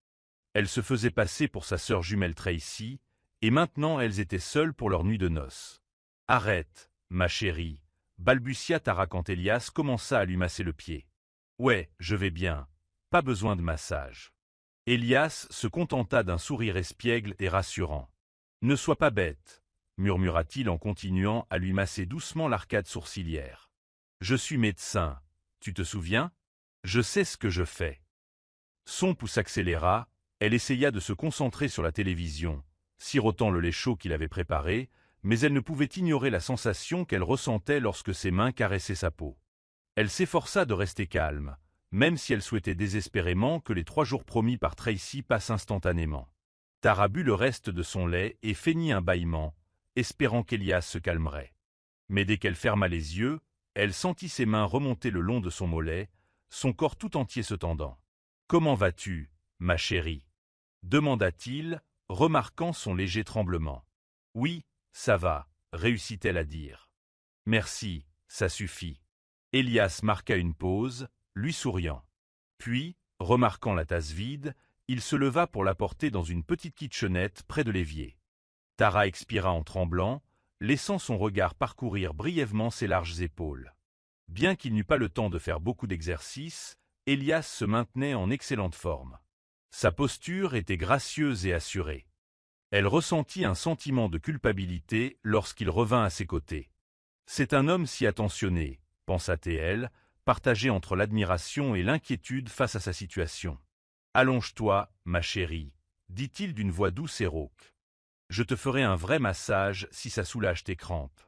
Elle se faisait passer pour sa sœur jumelle Tracy, et maintenant elles étaient seules pour leur nuit de noces. « Arrête, ma chérie » balbutia Tara quand Elias commença à lui masser le pied. « Ouais, je vais bien, pas besoin de massage. » Elias se contenta d'un sourire espiègle et rassurant. « Ne sois pas bête » murmura-t-il en continuant à lui masser doucement l'arcade sourcilière. « Je suis médecin, tu te souviens? Je sais ce que je fais. » Son pouce s'accéléra, Elle essaya de se concentrer sur la télévision, sirotant le lait chaud qu'il avait préparé, mais elle ne pouvait ignorer la sensation qu'elle ressentait lorsque ses mains caressaient sa peau. Elle s'efforça de rester calme, même si elle souhaitait désespérément que les 3 jours promis par Tracy passent instantanément. Tara but le reste de son lait et feignit un bâillement, espérant qu'Elias se calmerait. Mais dès qu'elle ferma les yeux, elle sentit ses mains remonter le long de son mollet, son corps tout entier se tendant. « Comment vas-tu, ma chérie ?» demanda-t-il, remarquant son léger tremblement. « Oui, ça va, » réussit-elle à dire. « Merci, ça suffit. » Elias marqua une pause, lui souriant. Puis, remarquant la tasse vide, il se leva pour la porter dans une petite kitchenette près de l'évier. Tara expira en tremblant, laissant son regard parcourir brièvement ses larges épaules. Bien qu'il n'eût pas le temps de faire beaucoup d'exercices, Elias se maintenait en excellente forme. Sa posture était gracieuse et assurée. Elle ressentit un sentiment de culpabilité lorsqu'il revint à ses côtés. « C'est un homme si attentionné », pensa-t-elle, partagée entre l'admiration et l'inquiétude face à sa situation. « Allonge-toi, ma chérie, » dit-il d'une voix douce et rauque. « Je te ferai un vrai massage si ça soulage tes crampes. »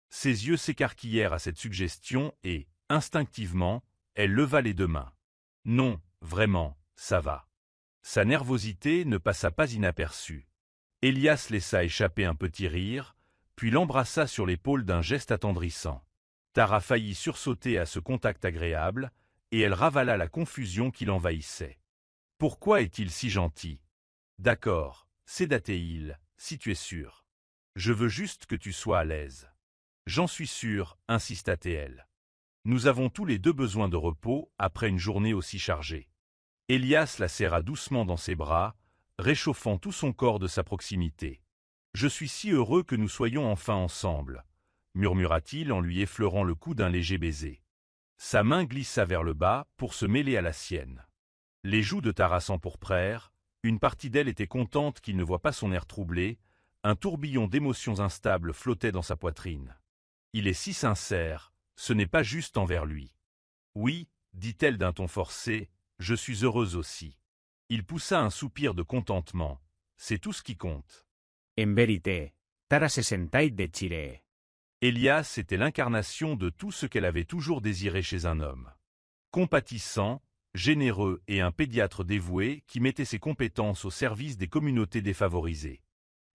Ses yeux s'écarquillèrent à cette suggestion et, instinctivement, elle leva les 2 mains. « Non, vraiment, ça va. » Sa nervosité ne passa pas inaperçue. Elias laissa échapper un petit rire, puis l'embrassa sur l'épaule d'un geste attendrissant. Tara faillit sursauter à ce contact agréable, et elle ravala la confusion qui l'envahissait. « Pourquoi est-il si gentil ? » ?»« D'accord, sédaté-il, si tu es sûr. Je veux juste que tu sois à l'aise. »« J'en suis sûr, » insista-t-elle. « Nous avons tous les 2 besoin de repos après une journée aussi chargée. » Elias la serra doucement dans ses bras, réchauffant tout son corps de sa proximité. « Je suis si heureux que nous soyons enfin ensemble, » murmura-t-il en lui effleurant le cou d'un léger baiser. Sa main glissa vers le bas pour se mêler à la sienne. Les joues de Tara s'empourprèrent, une partie d'elle était contente qu'il ne voie pas son air troublé, un tourbillon d'émotions instables flottait dans sa poitrine. « Il est si sincère, ce n'est pas juste envers lui. »« Oui, » dit-elle d'un ton forcé, « je suis heureuse aussi. » Il poussa un soupir de contentement. C'est tout ce qui compte. En vérité, Tara se sentait déchirée. Elias était l'incarnation de tout ce qu'elle avait toujours désiré chez un homme. Compatissant, généreux et un pédiatre dévoué qui mettait ses compétences au service des communautés défavorisées.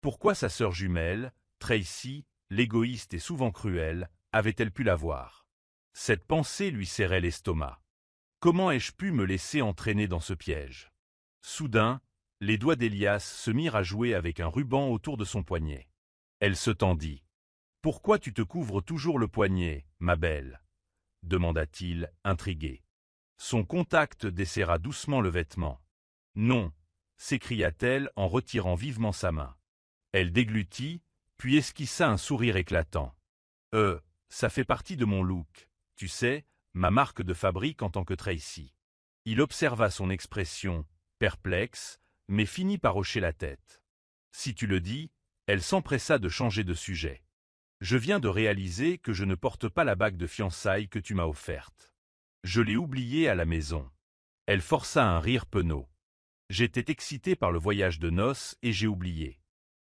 Pourquoi sa sœur jumelle, Tracy, l'égoïste et souvent cruelle, avait-elle pu l'avoir? Cette pensée lui serrait l'estomac. Comment ai-je pu me laisser entraîner dans ce piège? Soudain, les doigts d'Elias se mirent à jouer avec un ruban autour de son poignet. Elle se tendit. « Pourquoi tu te couvres toujours le poignet, ma belle ?» demanda-t-il, intrigué. Son contact desserra doucement le vêtement. « Non !» s'écria-t-elle en retirant vivement sa main. Elle déglutit, puis esquissa un sourire éclatant. « Ça fait partie de mon look, tu sais, ma marque de fabrique en tant que Tracy. » Il observa son expression, perplexe, mais finit par hocher la tête. « Si tu le dis, » elle s'empressa de changer de sujet. « Je viens de réaliser que je ne porte pas la bague de fiançailles que tu m'as offerte. Je l'ai oubliée à la maison. » Elle força un rire penaud. « J'étais excité par le voyage de noces et j'ai oublié.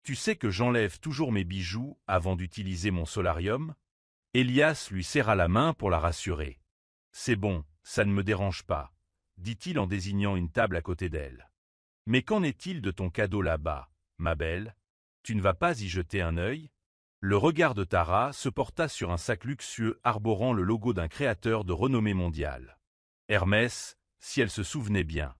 Tu sais que j'enlève toujours mes bijoux avant d'utiliser mon solarium ?» Elias lui serra la main pour la rassurer. « C'est bon, ça ne me dérange pas, » dit-il en désignant une table à côté d'elle. « Mais qu'en est-il de ton cadeau là-bas, ma belle? Tu ne vas pas y jeter un œil ?» Le regard de Tara se porta sur un sac luxueux arborant le logo d'un créateur de renommée mondiale. Hermès, si elle se souvenait bien.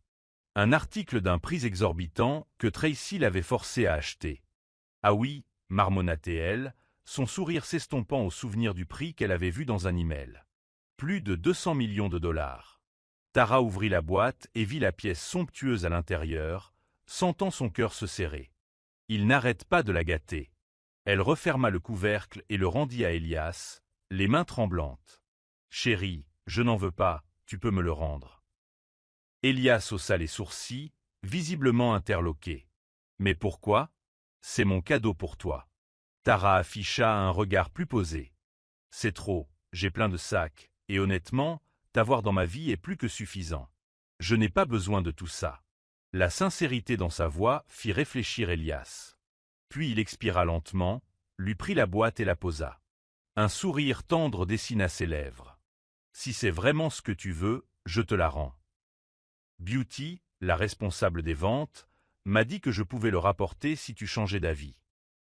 Un article d'un prix exorbitant que Tracy l'avait forcé à acheter. « Ah oui » marmonna-t-elle, son sourire s'estompant au souvenir du prix qu'elle avait vu dans un email. Plus de 200 millions de dollars. Tara ouvrit la boîte et vit la pièce somptueuse à l'intérieur, sentant son cœur se serrer. Il n'arrête pas de la gâter. Elle referma le couvercle et le rendit à Elias, les mains tremblantes. « Chérie, je n'en veux pas, tu peux me le rendre. » Elias haussa les sourcils, visiblement interloqué. « Mais pourquoi ? C'est mon cadeau pour toi. » Tara afficha un regard plus posé. « C'est trop, j'ai plein de sacs, et honnêtement, t'avoir dans ma vie est plus que suffisant. Je n'ai pas besoin de tout ça. » La sincérité dans sa voix fit réfléchir Elias. Puis il expira lentement, lui prit la boîte et la posa. Un sourire tendre dessina ses lèvres. « Si c'est vraiment ce que tu veux, je te la rends. » Beauty, la responsable des ventes, m'a dit que je pouvais le rapporter si tu changeais d'avis.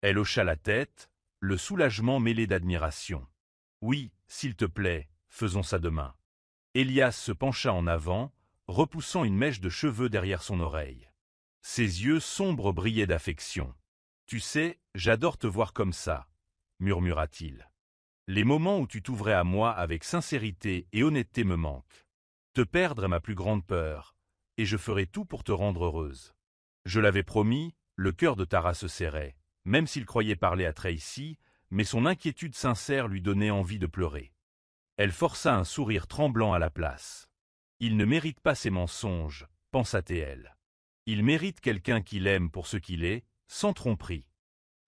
Elle hocha la tête, le soulagement mêlé d'admiration. « Oui, s'il te plaît, faisons ça demain. » Elias se pencha en avant, repoussant une mèche de cheveux derrière son oreille. Ses yeux sombres brillaient d'affection. « Tu sais, j'adore te voir comme ça, » murmura-t-il. « Les moments où tu t'ouvrais à moi avec sincérité et honnêteté me manquent. Te perdre est ma plus grande peur, et je ferai tout pour te rendre heureuse. » Je l'avais promis, le cœur de Tara se serrait, même s'il croyait parler à Tracy, mais son inquiétude sincère lui donnait envie de pleurer. Elle força un sourire tremblant à la place. « Il ne mérite pas ses mensonges, » pensa-t-elle. « Il mérite quelqu'un qui l'aime pour ce qu'il est, sans tromperie. »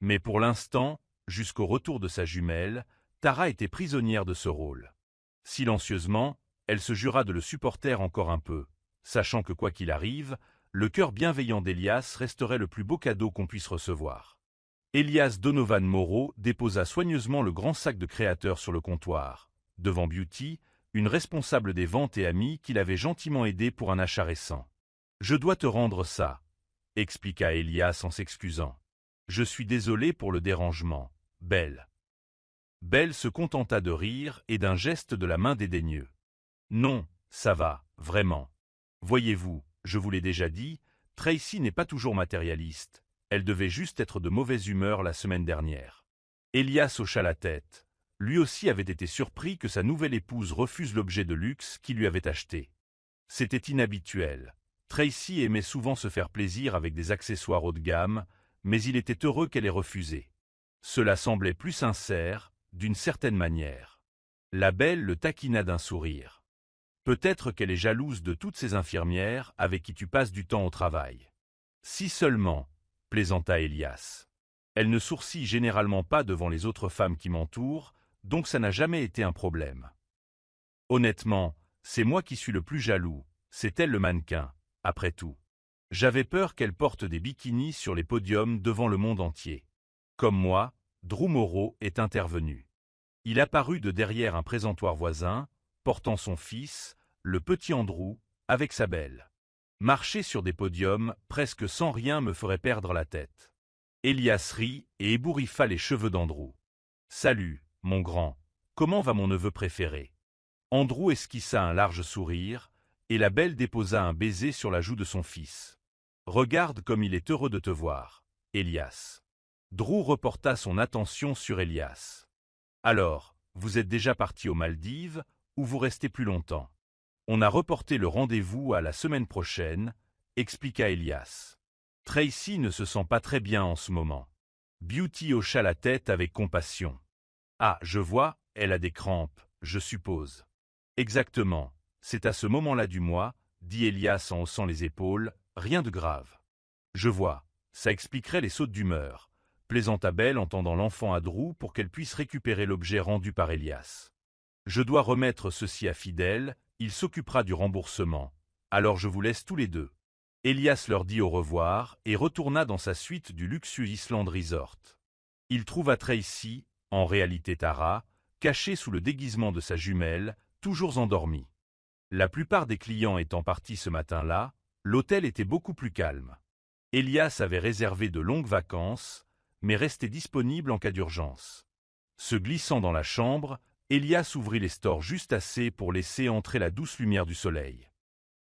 Mais pour l'instant, jusqu'au retour de sa jumelle, Tara était prisonnière de ce rôle. Silencieusement, elle se jura de le supporter encore un peu, sachant que quoi qu'il arrive, le cœur bienveillant d'Elias resterait le plus beau cadeau qu'on puisse recevoir. Elias Donovan Moreau déposa soigneusement le grand sac de créateur sur le comptoir, devant Beauty, une responsable des ventes et amie qui l'avait gentiment aidé pour un achat récent. « Je dois te rendre ça, » expliqua Elias en s'excusant. « Je suis désolé pour le dérangement, Belle. » Belle se contenta de rire et d'un geste de la main dédaigneux. « Non, ça va, vraiment. Voyez-vous, je vous l'ai déjà dit, Tracy n'est pas toujours matérialiste. Elle devait juste être de mauvaise humeur la semaine dernière. » Elias hocha la tête. Lui aussi avait été surpris que sa nouvelle épouse refuse l'objet de luxe qu'il lui avait acheté. C'était inhabituel. Tracy aimait souvent se faire plaisir avec des accessoires haut de gamme, mais il était heureux qu'elle ait refusé. Cela semblait plus sincère, d'une certaine manière. La belle le taquina d'un sourire. « Peut-être qu'elle est jalouse de toutes ces infirmières avec qui tu passes du temps au travail. »« Si seulement, » plaisanta Elias. « Elle ne sourcille généralement pas devant les autres femmes qui m'entourent, donc ça n'a jamais été un problème. » « Honnêtement, c'est moi qui suis le plus jaloux, c'est elle le mannequin, après tout. J'avais peur qu'elle porte des bikinis sur les podiums devant le monde entier. » Comme moi, Drew Moreau est intervenu. Il apparut de derrière un présentoir voisin, portant son fils, le petit Andrew, avec sa belle. Marcher sur des podiums, presque sans rien, me ferait perdre la tête. Elias rit et ébouriffa les cheveux d'Andrew. « Salut, mon grand, comment va mon neveu préféré ?» Andrew esquissa un large sourire, et la belle déposa un baiser sur la joue de son fils. « Regarde comme il est heureux de te voir, Elias. » Drew reporta son attention sur Elias. « Alors, vous êtes déjà parti aux Maldives, ou vous restez plus longtemps ? » « On a reporté le rendez-vous à la semaine prochaine, » expliqua Elias. « Tracy ne se sent pas très bien en ce moment. » Beauty hocha la tête avec compassion. « Ah, je vois, elle a des crampes, je suppose. »« Exactement, c'est à ce moment-là du mois, » dit Elias en haussant les épaules, « rien de grave. »« Je vois, ça expliquerait les sautes d'humeur, » plaisanta Belle en tendant l'enfant à Drew pour qu'elle puisse récupérer l'objet rendu par Elias. « Je dois remettre ceci à Fidèle, il s'occupera du remboursement. Alors je vous laisse tous les deux. » Elias leur dit au revoir et retourna dans sa suite du luxueux Island Resort. Il trouva Tracy, en réalité Tara, cachée sous le déguisement de sa jumelle, toujours endormie. La plupart des clients étant partis ce matin-là, l'hôtel était beaucoup plus calme. Elias avait réservé de longues vacances, mais restait disponible en cas d'urgence. Se glissant dans la chambre, Elias ouvrit les stores juste assez pour laisser entrer la douce lumière du soleil.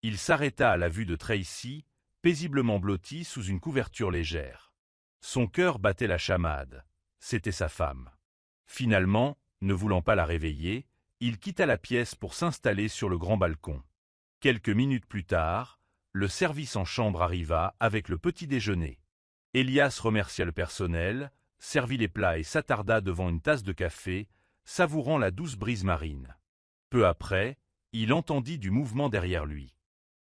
Il s'arrêta à la vue de Tracy, paisiblement blottie sous une couverture légère. Son cœur battait la chamade. C'était sa femme. Finalement, ne voulant pas la réveiller, il quitta la pièce pour s'installer sur le grand balcon. Quelques minutes plus tard, le service en chambre arriva avec le petit déjeuner. Elias remercia le personnel, servit les plats et s'attarda devant une tasse de café, savourant la douce brise marine. Peu après, il entendit du mouvement derrière lui.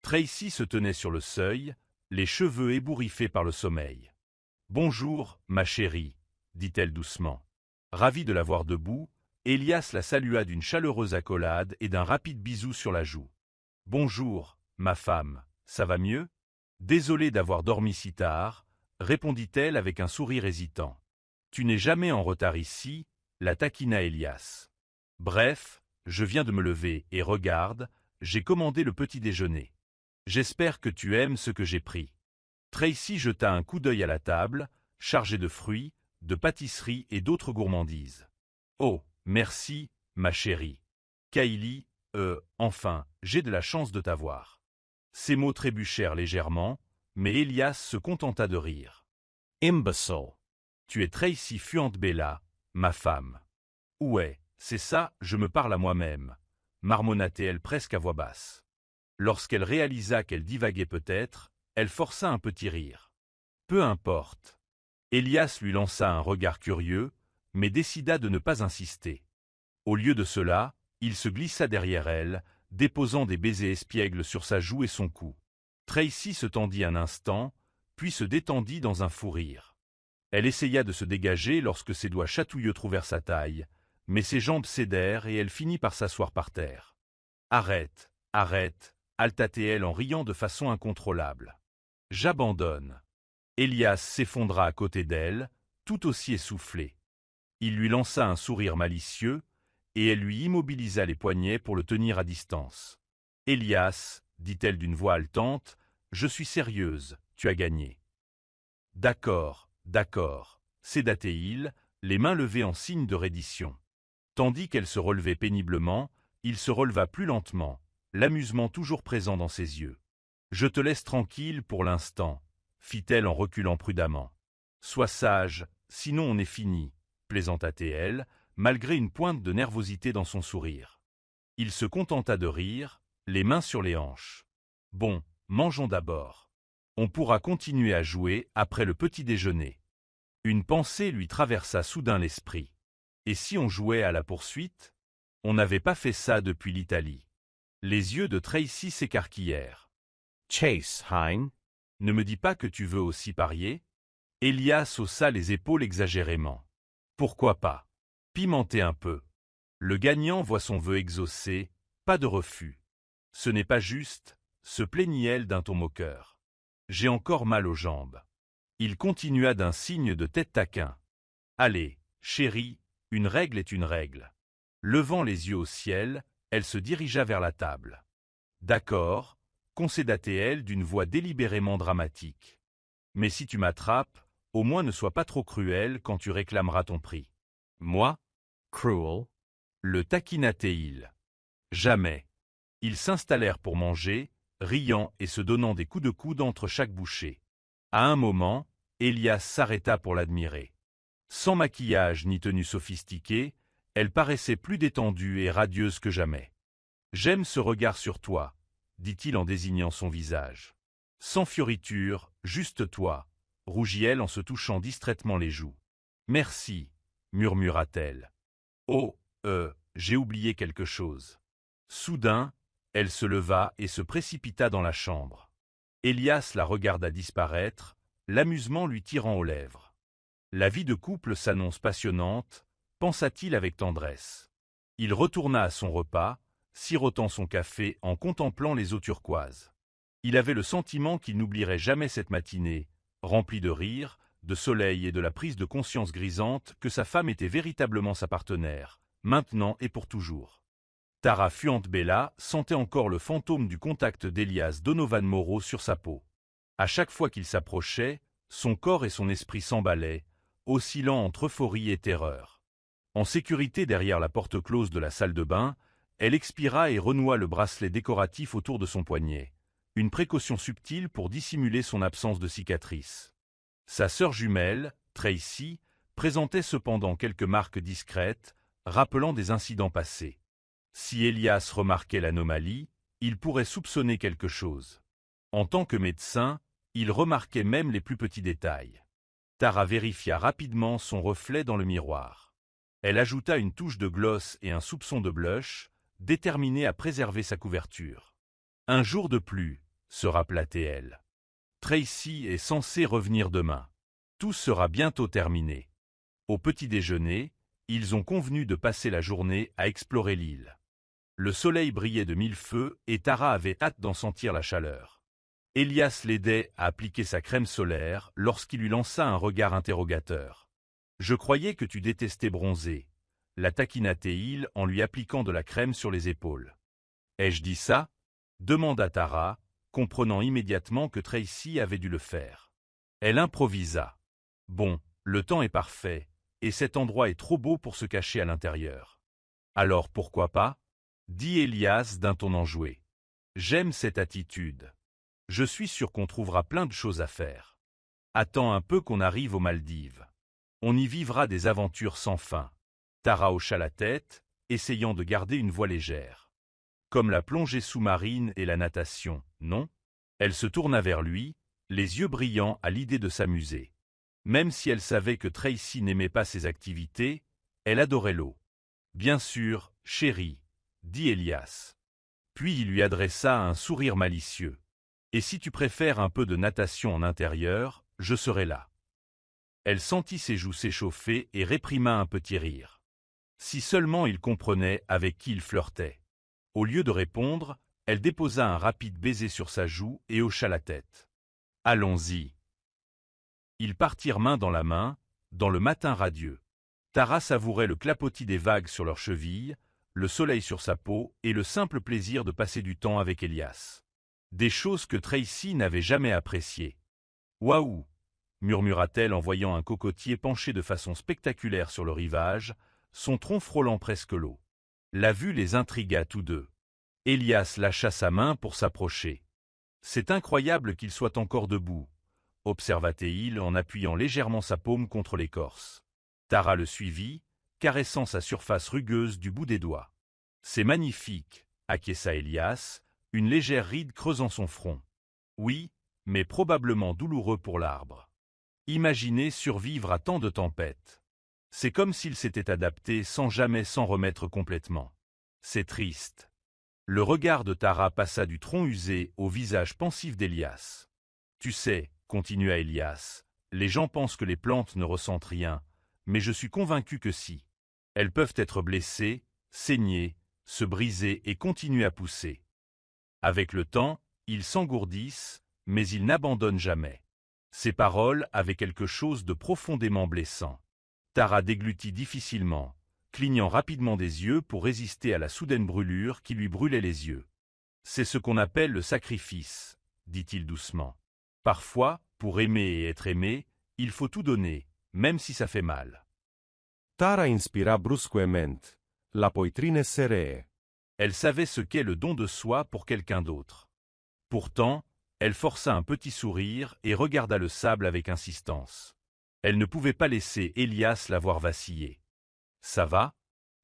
Tracy se tenait sur le seuil, les cheveux ébouriffés par le sommeil. « Bonjour, ma chérie, » dit-elle doucement. Ravi de la voir debout, Elias la salua d'une chaleureuse accolade et d'un rapide bisou sur la joue. « Bonjour, ma femme, ça va mieux ?» Désolée d'avoir dormi si tard, répondit-elle avec un sourire hésitant. Tu n'es jamais en retard ici, la taquina Elias. Bref, je viens de me lever et regarde, j'ai commandé le petit déjeuner. J'espère que tu aimes ce que j'ai pris. Tracy jeta un coup d'œil à la table, chargée de fruits, de pâtisseries et d'autres gourmandises. Oh, merci, ma chérie. Kylie, enfin, j'ai de la chance de t'avoir. Ces mots trébuchèrent légèrement, mais Elias se contenta de rire. Imbecile. Tu es Tracy Fuentbella, ma femme. Ouais, c'est ça, je me parle à moi-même, marmonna-t-elle presque à voix basse. Lorsqu'elle réalisa qu'elle divaguait peut-être, elle força un petit rire. Peu importe. Elias lui lança un regard curieux, mais décida de ne pas insister. Au lieu de cela, il se glissa derrière elle, déposant des baisers espiègles sur sa joue et son cou. Tracy se tendit un instant, puis se détendit dans un fou rire. Elle essaya de se dégager lorsque ses doigts chatouilleux trouvèrent sa taille, mais ses jambes cédèrent et elle finit par s'asseoir par terre. « Arrête, arrête !» halta-t-elle en riant de façon incontrôlable. « J'abandonne. » Elias s'effondra à côté d'elle, tout aussi essoufflé. Il lui lança un sourire malicieux, et elle lui immobilisa les poignets pour le tenir à distance. « Elias, dit-elle d'une voix haletante, je suis sérieuse, tu as gagné. »« D'accord, d'accord, séda-t-il, les mains levées en signe de reddition. Tandis qu'elle se relevait péniblement, il se releva plus lentement, l'amusement toujours présent dans ses yeux. « Je te laisse tranquille pour l'instant, » fit-elle en reculant prudemment. « Sois sage, sinon on est fini, » plaisanta-t-elle, malgré une pointe de nervosité dans son sourire. Il se contenta de rire, les mains sur les hanches. « Bon, mangeons d'abord. On pourra continuer à jouer après le petit déjeuner. » Une pensée lui traversa soudain l'esprit. Et si on jouait à la poursuite? On n'avait pas fait ça depuis l'Italie. Les yeux de Tracy s'écarquillèrent. « Chase, hein? Ne me dis pas que tu veux aussi parier ?» Elias haussa les épaules exagérément. « Pourquoi pas? Pimenter un peu. Le gagnant voit son vœu exaucé, pas de refus. Ce n'est pas juste, se plaignit-elle d'un ton moqueur. J'ai encore mal aux jambes. » Il continua d'un signe de tête taquin. « Allez, chérie, une règle est une règle. » Levant les yeux au ciel, elle se dirigea vers la table. « D'accord, » concéda-t-elle d'une voix délibérément dramatique. « Mais si tu m'attrapes, au moins ne sois pas trop cruel quand tu réclameras ton prix. »« Moi? Cruel. » Le taquina-t-il. « Jamais. » Ils s'installèrent pour manger, riant et se donnant des coups de coude entre chaque bouchée. À un moment, Elias s'arrêta pour l'admirer. Sans maquillage ni tenue sophistiquée, elle paraissait plus détendue et radieuse que jamais. « J'aime ce regard sur toi, » dit-il en désignant son visage. « Sans fioriture, juste toi, » rougit-elle en se touchant distraitement les joues. « Merci, » murmura-t-elle. « Oh, j'ai oublié quelque chose. » Soudain, elle se leva et se précipita dans la chambre. Elias la regarda disparaître, l'amusement lui tirant aux lèvres. « La vie de couple s'annonce passionnante, » pensa-t-il avec tendresse. Il retourna à son repas, sirotant son café en contemplant les eaux turquoises. Il avait le sentiment qu'il n'oublierait jamais cette matinée, remplie de rire, de soleil et de la prise de conscience grisante que sa femme était véritablement sa partenaire, maintenant et pour toujours. Tara Fuentbella sentait encore le fantôme du contact d'Elias Donovan Moreau sur sa peau. À chaque fois qu'il s'approchait, son corps et son esprit s'emballaient, oscillant entre euphorie et terreur. En sécurité derrière la porte close de la salle de bain, elle expira et renoua le bracelet décoratif autour de son poignet, une précaution subtile pour dissimuler son absence de cicatrice. Sa sœur jumelle, Tracy, présentait cependant quelques marques discrètes, rappelant des incidents passés. Si Elias remarquait l'anomalie, il pourrait soupçonner quelque chose. En tant que médecin, il remarquait même les plus petits détails. Tara vérifia rapidement son reflet dans le miroir. Elle ajouta une touche de gloss et un soupçon de blush, déterminée à préserver sa couverture. « Un jour de plus », se rappela-t-elle. « Tracy est censée revenir demain. Tout sera bientôt terminé. » Au petit déjeuner, ils ont convenu de passer la journée à explorer l'île. Le soleil brillait de mille feux et Tara avait hâte d'en sentir la chaleur. Elias l'aidait à appliquer sa crème solaire lorsqu'il lui lança un regard interrogateur. « Je croyais que tu détestais bronzer », la taquina Théil en lui appliquant de la crème sur les épaules. « Ai-je dit ça ?» demanda Tara, comprenant immédiatement que Tracy avait dû le faire. Elle improvisa. « Bon, le temps est parfait, et cet endroit est trop beau pour se cacher à l'intérieur. »« Alors pourquoi pas ?» dit Elias d'un ton enjoué. « J'aime cette attitude. Je suis sûr qu'on trouvera plein de choses à faire. Attends un peu qu'on arrive aux Maldives. On y vivra des aventures sans fin. » Tara hocha la tête, essayant de garder une voix légère. Comme la plongée sous-marine et la natation, non? Elle se tourna vers lui, les yeux brillants à l'idée de s'amuser. Même si elle savait que Tracy n'aimait pas ces activités, elle adorait l'eau. « Bien sûr, chérie, » dit Elias. Puis il lui adressa un sourire malicieux. « Et si tu préfères un peu de natation en intérieur, je serai là. » Elle sentit ses joues s'échauffer et réprima un petit rire. Si seulement il comprenait avec qui il flirtait. Au lieu de répondre, elle déposa un rapide baiser sur sa joue et hocha la tête. « Allons-y. » Ils partirent main dans la main, dans le matin radieux. Tara savourait le clapotis des vagues sur leurs chevilles, le soleil sur sa peau et le simple plaisir de passer du temps avec Elias. Des choses que Tracy n'avait jamais appréciées. « Waouh !» murmura-t-elle en voyant un cocotier penché de façon spectaculaire sur le rivage, son tronc frôlant presque l'eau. La vue les intrigua tous deux. Elias lâcha sa main pour s'approcher. « C'est incroyable qu'il soit encore debout, » observa-t-il en appuyant légèrement sa paume contre l'écorce. Tara le suivit, caressant sa surface rugueuse du bout des doigts. « C'est magnifique, » acquiesça Elias, une légère ride creusant son front. « Oui, mais probablement douloureux pour l'arbre. Imaginez survivre à tant de tempêtes. C'est comme s'il s'était adapté sans jamais s'en remettre complètement. C'est triste. » Le regard de Tara passa du tronc usé au visage pensif d'Elias. « Tu sais, » continua Elias, « les gens pensent que les plantes ne ressentent rien, mais je suis convaincu que si. Elles peuvent être blessées, saigner, se briser et continuer à pousser. Avec le temps, ils s'engourdissent, mais ils n'abandonnent jamais. » Ces paroles avaient quelque chose de profondément blessant. Tara déglutit difficilement, clignant rapidement des yeux pour résister à la soudaine brûlure qui lui brûlait les yeux. « C'est ce qu'on appelle le sacrifice, » dit-il doucement. « Parfois, pour aimer et être aimé, il faut tout donner, même si ça fait mal. » Tara inspira brusquement. La poitrine serrée. Elle savait ce qu'est le don de soi pour quelqu'un d'autre. Pourtant, elle força un petit sourire et regarda le sable avec insistance. Elle ne pouvait pas laisser Elias la voir vaciller. « Ça va ?»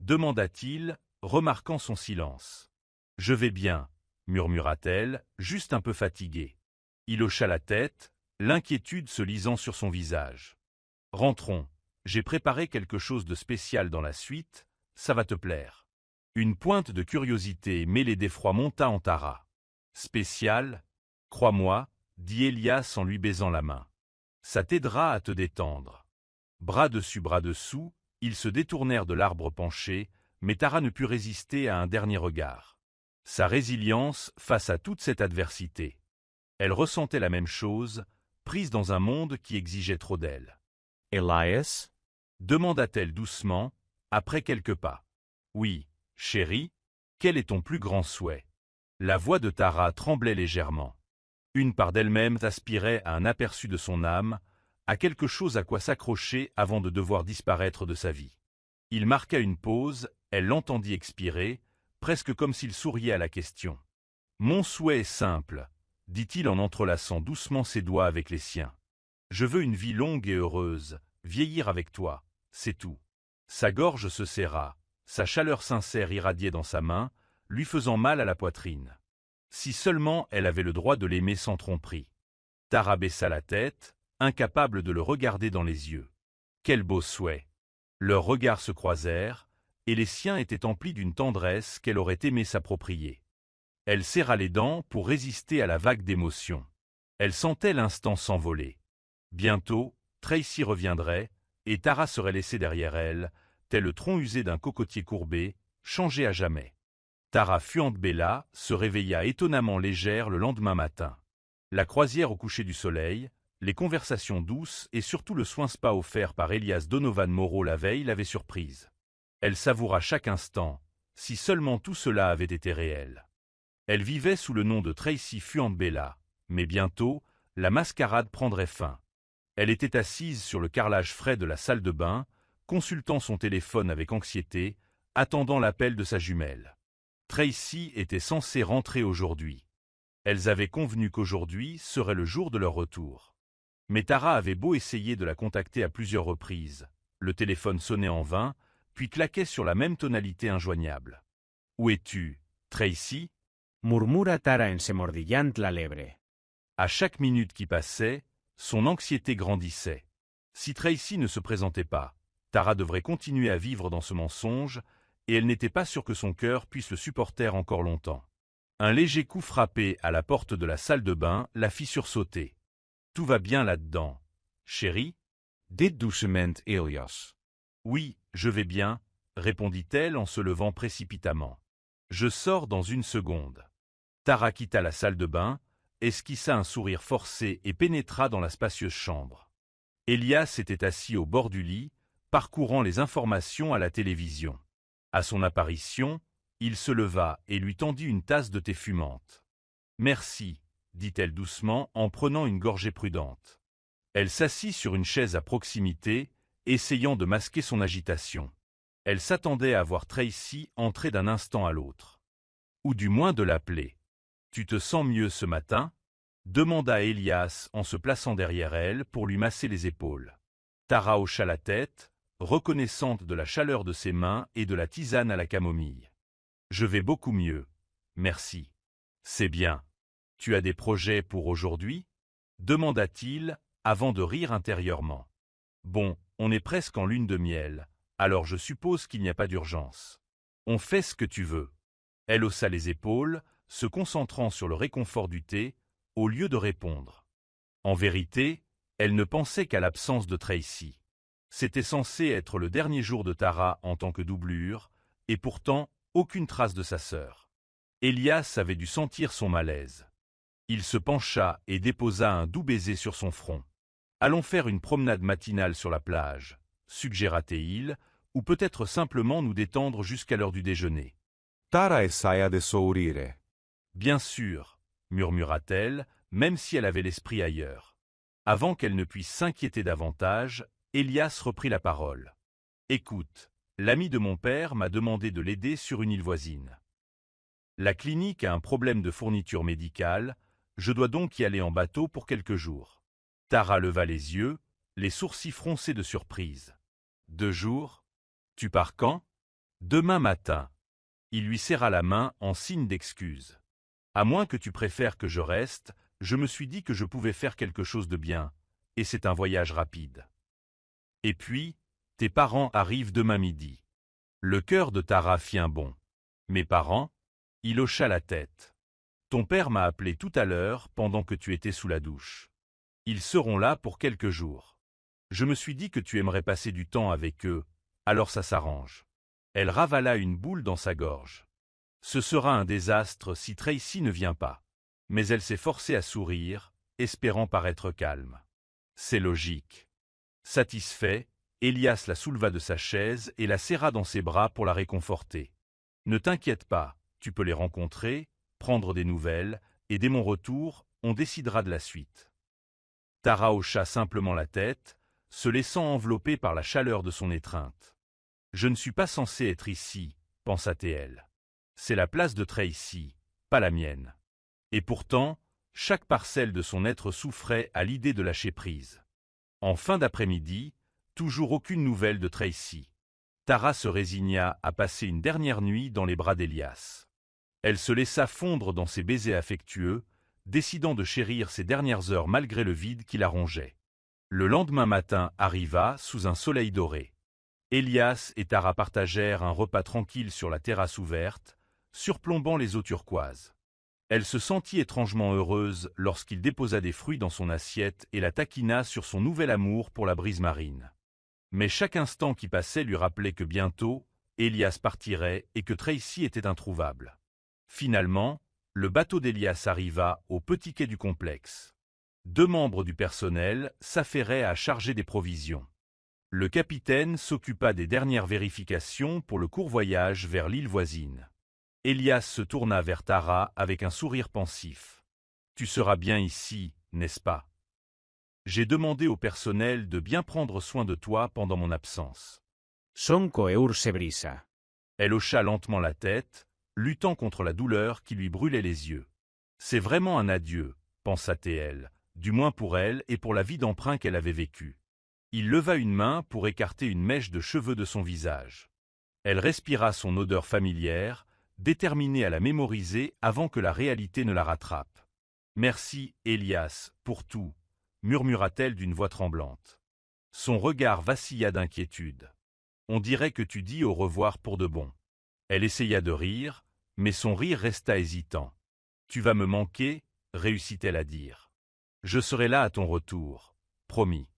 demanda-t-il, remarquant son silence. « Je vais bien, » murmura-t-elle, juste un peu fatiguée. Il hocha la tête, l'inquiétude se lisant sur son visage. « Rentrons, j'ai préparé quelque chose de spécial dans la suite, ça va te plaire. » Une pointe de curiosité mêlée d'effroi monta en Tara. « Spécial ? Crois-moi, » dit Elias en lui baisant la main. « Ça t'aidera à te détendre. » Bras dessus bras dessous, ils se détournèrent de l'arbre penché, mais Tara ne put résister à un dernier regard. Sa résilience face à toute cette adversité. Elle ressentait la même chose, prise dans un monde qui exigeait trop d'elle. « Elias » demanda-t-elle doucement, après quelques pas. « Oui, chérie, quel est ton plus grand souhait ?» La voix de Tara tremblait légèrement. Une part d'elle-même aspirait à un aperçu de son âme, à quelque chose à quoi s'accrocher avant de devoir disparaître de sa vie. Il marqua une pause, elle l'entendit expirer, presque comme s'il souriait à la question. « Mon souhait est simple, » dit-il en entrelaçant doucement ses doigts avec les siens. « Je veux une vie longue et heureuse, vieillir avec toi, c'est tout. » Sa gorge se serra, sa chaleur sincère irradiait dans sa main, lui faisant mal à la poitrine. Si seulement elle avait le droit de l'aimer sans tromperie. Tara baissa la tête, incapable de le regarder dans les yeux. Quel beau souhait! Leurs regards se croisèrent, et les siens étaient emplis d'une tendresse qu'elle aurait aimé s'approprier. Elle serra les dents pour résister à la vague d'émotions. Elle sentait l'instant s'envoler. Bientôt, Tracy reviendrait, et Tara serait laissée derrière elle, tel le tronc usé d'un cocotier courbé, changé à jamais. Tara Fuentbella se réveilla étonnamment légère le lendemain matin. La croisière au coucher du soleil, les conversations douces et surtout le soin spa offert par Elias Donovan Moreau la veille l'avaient surprise. Elle savoura chaque instant, si seulement tout cela avait été réel. Elle vivait sous le nom de Tracy Fuandbella, mais bientôt, la mascarade prendrait fin. Elle était assise sur le carrelage frais de la salle de bain, consultant son téléphone avec anxiété, attendant l'appel de sa jumelle. Tracy était censée rentrer aujourd'hui. Elles avaient convenu qu'aujourd'hui serait le jour de leur retour. Mais Tara avait beau essayer de la contacter à plusieurs reprises. Le téléphone sonnait en vain, puis claquait sur la même tonalité injoignable. « Où es-tu, Tracy ?» murmura Tara en se mordillant la lèvre. À chaque minute qui passait, son anxiété grandissait. Si Tracy ne se présentait pas, Tara devrait continuer à vivre dans ce mensonge, et elle n'était pas sûre que son cœur puisse le supporter encore longtemps. Un léger coup frappé à la porte de la salle de bain la fit sursauter. « Tout va bien là-dedans, chérie ?» Dit doucement Elias. « Oui, je vais bien, » répondit-elle en se levant précipitamment. « Je sors dans une seconde. » Tara quitta la salle de bain, esquissa un sourire forcé et pénétra dans la spacieuse chambre. Elias était assis au bord du lit, parcourant les informations à la télévision. À son apparition, il se leva et lui tendit une tasse de thé fumante. « Merci, » dit-elle doucement en prenant une gorgée prudente. Elle s'assit sur une chaise à proximité, essayant de masquer son agitation. Elle s'attendait à voir Tracy entrer d'un instant à l'autre. Ou du moins de l'appeler. « Tu te sens mieux ce matin ?» demanda Elias en se plaçant derrière elle pour lui masser les épaules. Tara hocha la tête, reconnaissante de la chaleur de ses mains et de la tisane à la camomille. « Je vais beaucoup mieux, merci. »« C'est bien. Tu as des projets pour aujourd'hui ?» demanda-t-il, avant de rire intérieurement. « Bon, on est presque en lune de miel, alors je suppose qu'il n'y a pas d'urgence. On fait ce que tu veux. » Elle haussa les épaules, se concentrant sur le réconfort du thé, au lieu de répondre. En vérité, elle ne pensait qu'à l'absence de Tracy. C'était censé être le dernier jour de Tara en tant que doublure, et pourtant aucune trace de sa sœur. Elias avait dû sentir son malaise. Il se pencha et déposa un doux baiser sur son front. « Allons faire une promenade matinale sur la plage, » suggéra-t-il, ou peut-être simplement nous détendre jusqu'à l'heure du déjeuner. Tara essaia de sourire. Bien sûr, murmura-t-elle, même si elle avait l'esprit ailleurs. Avant qu'elle ne puisse s'inquiéter davantage, Elias reprit la parole. « Écoute, l'ami de mon père m'a demandé de l'aider sur une île voisine. La clinique a un problème de fourniture médicale, je dois donc y aller en bateau pour quelques jours. » Tara leva les yeux, les sourcils froncés de surprise. « 2 jours? Tu pars quand ? » ?»« Demain matin. » Il lui serra la main en signe d'excuse. « À moins que tu préfères que je reste, je me suis dit que je pouvais faire quelque chose de bien, et c'est un voyage rapide. Et puis, tes parents arrivent demain midi. » Le cœur de Tara fit un bond. « Mes parents ?» Il hocha la tête. « Ton père m'a appelé tout à l'heure pendant que tu étais sous la douche. Ils seront là pour quelques jours. Je me suis dit que tu aimerais passer du temps avec eux, alors ça s'arrange. » Elle ravala une boule dans sa gorge. « Ce sera un désastre si Tracy ne vient pas. » Mais elle s'est forcée à sourire, espérant paraître calme. C'est logique. Satisfait, Elias la souleva de sa chaise et la serra dans ses bras pour la réconforter. « Ne t'inquiète pas, tu peux les rencontrer, prendre des nouvelles, et dès mon retour, on décidera de la suite. » Tara hocha simplement la tête, se laissant envelopper par la chaleur de son étreinte. « Je ne suis pas censée être ici, » pensa-t-elle. « C'est la place de Tracy, pas la mienne. » Et pourtant, chaque parcelle de son être souffrait à l'idée de lâcher prise. En fin d'après-midi, toujours aucune nouvelle de Tracy. Tara se résigna à passer une dernière nuit dans les bras d'Elias. Elle se laissa fondre dans ses baisers affectueux, décidant de chérir ses dernières heures malgré le vide qui la rongeait. Le lendemain matin arriva sous un soleil doré. Elias et Tara partagèrent un repas tranquille sur la terrasse ouverte, surplombant les eaux turquoises. Elle se sentit étrangement heureuse lorsqu'il déposa des fruits dans son assiette et la taquina sur son nouvel amour pour la brise marine. Mais chaque instant qui passait lui rappelait que bientôt, Elias partirait et que Tracy était introuvable. Finalement, Le bateau d'Élias arriva au petit quai du complexe. 2 membres du personnel s'affairaient à charger des provisions. Le capitaine s'occupa des dernières vérifications pour le court voyage vers l'île voisine. Élias se tourna vers Tara avec un sourire pensif. « Tu seras bien ici, n'est-ce pas? J'ai demandé au personnel de bien prendre soin de toi pendant mon absence. » Sonko eurse brisa. Elle hocha lentement la tête, luttant contre la douleur qui lui brûlait les yeux. « C'est vraiment un adieu, pensa-t-elle, du moins pour elle et pour la vie d'emprunt qu'elle avait vécue. » Il leva une main pour écarter une mèche de cheveux de son visage. Elle respira son odeur familière, déterminée à la mémoriser avant que la réalité ne la rattrape. « Merci, Élias, pour tout, » murmura-t-elle d'une voix tremblante. Son regard vacilla d'inquiétude. « On dirait que tu dis au revoir pour de bon. » Elle essaya de rire, mais son rire resta hésitant. « Tu vas me manquer, » réussit-elle à dire. « Je serai là à ton retour, promis. »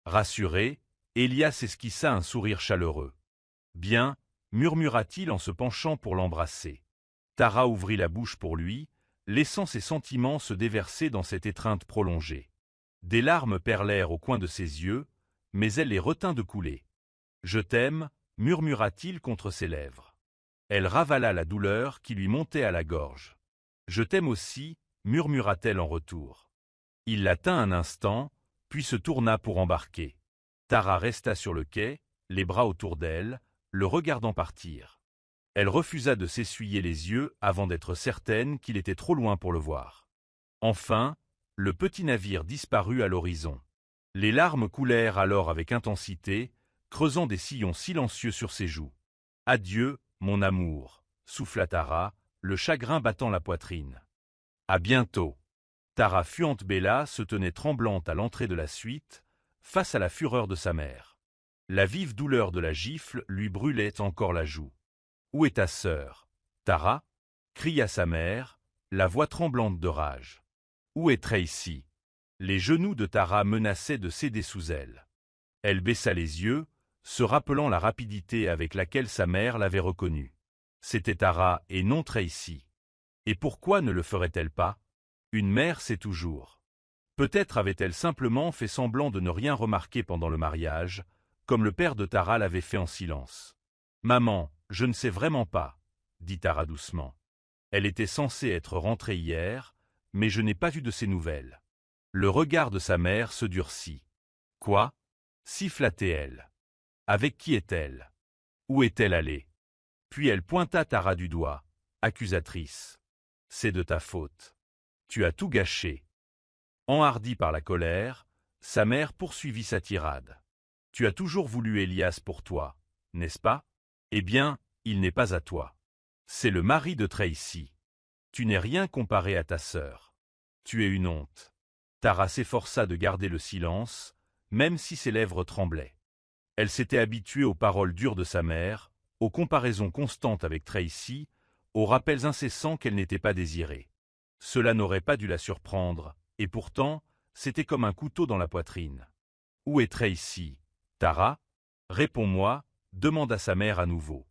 Rassuré, Élias esquissa un sourire chaleureux. « Bien, » murmura-t-il en se penchant pour l'embrasser. Tara ouvrit la bouche pour lui, laissant ses sentiments se déverser dans cette étreinte prolongée. Des larmes perlèrent au coin de ses yeux, mais elle les retint de couler. « Je t'aime, » murmura-t-il contre ses lèvres. Elle ravala la douleur qui lui montait à la gorge. « Je t'aime aussi, » murmura-t-elle en retour. Il la tint un instant, puis se tourna pour embarquer. Tara resta sur le quai, les bras autour d'elle, le regardant partir. Elle refusa de s'essuyer les yeux avant d'être certaine qu'il était trop loin pour le voir. Enfin, le petit navire disparut à l'horizon. Les larmes coulèrent alors avec intensité, creusant des sillons silencieux sur ses joues. « Adieu, mon amour » souffla Tara, le chagrin battant la poitrine. « À bientôt » Tara Fuentebella se tenait tremblante à l'entrée de la suite, face à la fureur de sa mère. La vive douleur de la gifle lui brûlait encore la joue. « Où est ta sœur, Tara » cria sa mère, la voix tremblante de rage. « Où est Tracy » Les genoux de Tara menaçaient de céder sous elle. Elle baissa les yeux, se rappelant la rapidité avec laquelle sa mère l'avait reconnue. C'était Tara et non Tracy. Et pourquoi ne le ferait-elle pas? Une mère sait toujours. Peut-être avait-elle simplement fait semblant de ne rien remarquer pendant le mariage, comme le père de Tara l'avait fait en silence. « Maman, je ne sais vraiment pas, » dit Tara doucement. Elle était censée être rentrée hier, mais je n'ai pas vu de ses nouvelles. Le regard de sa mère se durcit. « Quoi » siffla-t-elle. « Avec qui est-elle? Où est-elle allée ?» Puis elle pointa Tara du doigt, accusatrice. « C'est de ta faute. Tu as tout gâché. » Enhardie par la colère, sa mère poursuivit sa tirade. « Tu as toujours voulu Élias pour toi, n'est-ce pas? Eh bien, il n'est pas à toi. C'est le mari de Tracy. Tu n'es rien comparé à ta sœur. Tu es une honte. » Tara s'efforça de garder le silence, même si ses lèvres tremblaient. Elle s'était habituée aux paroles dures de sa mère, aux comparaisons constantes avec Tracy, aux rappels incessants qu'elle n'était pas désirée. Cela n'aurait pas dû la surprendre, et pourtant, c'était comme un couteau dans la poitrine. « Où est Tracy, Tara? Réponds-moi » demanda sa mère à nouveau.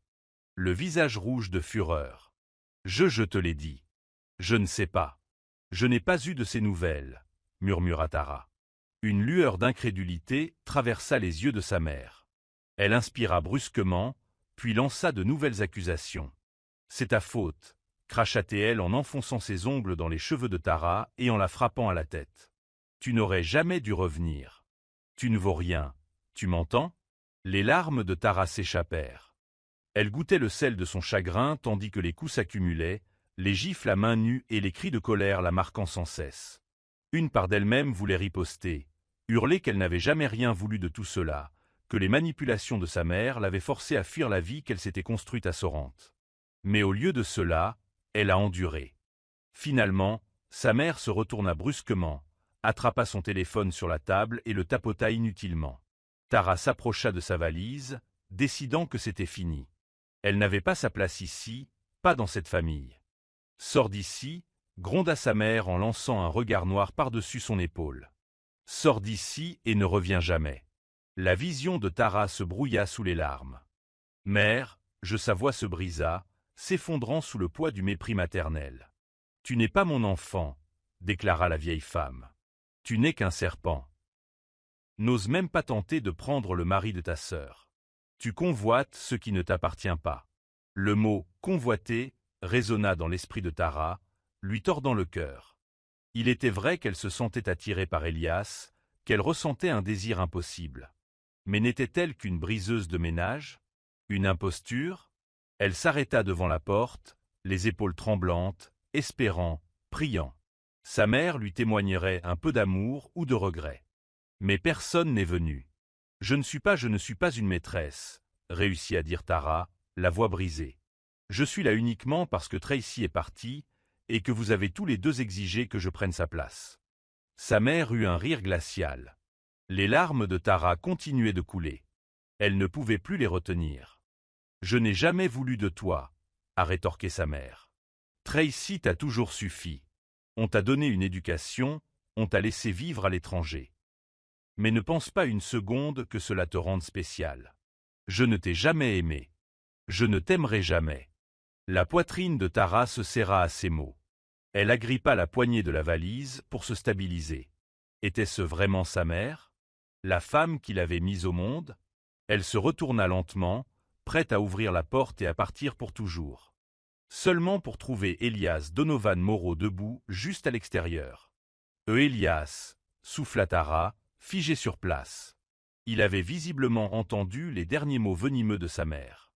Le visage rouge de fureur. « Je te l'ai dit. Je ne sais pas. Je n'ai pas eu de ses nouvelles, » murmura Tara. Une lueur d'incrédulité traversa les yeux de sa mère. Elle inspira brusquement, puis lança de nouvelles accusations. « C'est ta faute » cracha-t-elle en enfonçant ses ongles dans les cheveux de Tara et en la frappant à la tête. « Tu n'aurais jamais dû revenir. Tu ne vaux rien. Tu m'entends » Les larmes de Tara s'échappèrent. Elle goûtait le sel de son chagrin tandis que les coups s'accumulaient, les gifles à main nue et les cris de colère la marquant sans cesse. Une part d'elle-même voulait riposter, hurler qu'elle n'avait jamais rien voulu de tout cela, que les manipulations de sa mère l'avaient forcée à fuir la vie qu'elle s'était construite à Sorrente. Mais au lieu de cela, elle a enduré. Finalement, sa mère se retourna brusquement, attrapa son téléphone sur la table et le tapota inutilement. Tara s'approcha de sa valise, décidant que c'était fini. Elle n'avait pas sa place ici, pas dans cette famille. « Sors d'ici » gronda sa mère en lançant un regard noir par-dessus son épaule. « Sors d'ici et ne reviens jamais. » La vision de Tara se brouilla sous les larmes. « Mère » sa voix se brisa, s'effondrant sous le poids du mépris maternel. Tu n'es pas mon enfant, déclara la vieille femme. Tu n'es qu'un serpent. N'ose même pas tenter de prendre le mari de ta sœur. Tu convoites ce qui ne t'appartient pas. Le mot « convoiter » résonna dans l'esprit de Tara, lui tordant le cœur. Il était vrai qu'elle se sentait attirée par Élias, qu'elle ressentait un désir impossible. Mais n'était-elle qu'une briseuse de ménage? Une imposture? Elle s'arrêta devant la porte, les épaules tremblantes, espérant, priant. Sa mère lui témoignerait un peu d'amour ou de regret. Mais personne n'est venu. Je ne suis pas une maîtresse, réussit à dire Tara, la voix brisée. Je suis là uniquement parce que Tracy est parti et que vous avez tous les deux exigé que je prenne sa place. Sa mère eut un rire glacial. Les larmes de Tara continuaient de couler. Elle ne pouvait plus les retenir. Je n'ai jamais voulu de toi, a rétorqué sa mère. Tracy t'a toujours suffi. On t'a donné une éducation, on t'a laissé vivre à l'étranger. Mais ne pense pas une seconde que cela te rende spécial. Je ne t'ai jamais aimé. Je ne t'aimerai jamais. La poitrine de Tara se serra à ces mots. Elle agrippa la poignée de la valise pour se stabiliser. Était-ce vraiment sa mère? La femme qui l'avait mise au monde? Elle se retourna lentement, prête à ouvrir la porte et à partir pour toujours. Seulement pour trouver Elias Donovan Moreau debout juste à l'extérieur. Elias, souffla Tara, figé sur place. Il avait visiblement entendu les derniers mots venimeux de sa mère.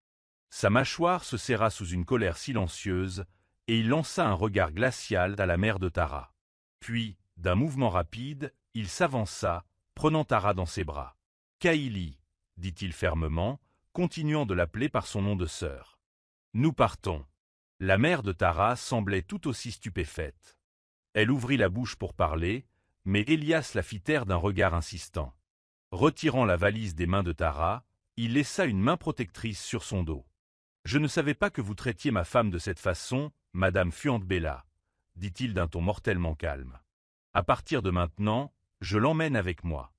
Sa mâchoire se serra sous une colère silencieuse, et il lança un regard glacial à la mère de Tara. Puis, d'un mouvement rapide, il s'avança, prenant Tara dans ses bras. « Kaili » dit-il fermement, continuant de l'appeler par son nom de sœur. « Nous partons. » La mère de Tara semblait tout aussi stupéfaite. Elle ouvrit la bouche pour parler, mais Elias la fit taire d'un regard insistant. Retirant la valise des mains de Tara, il laissa une main protectrice sur son dos. « Je ne savais pas que vous traitiez ma femme de cette façon, Madame Fuentbella, » dit-il d'un ton mortellement calme. « À partir de maintenant, je l'emmène avec moi. »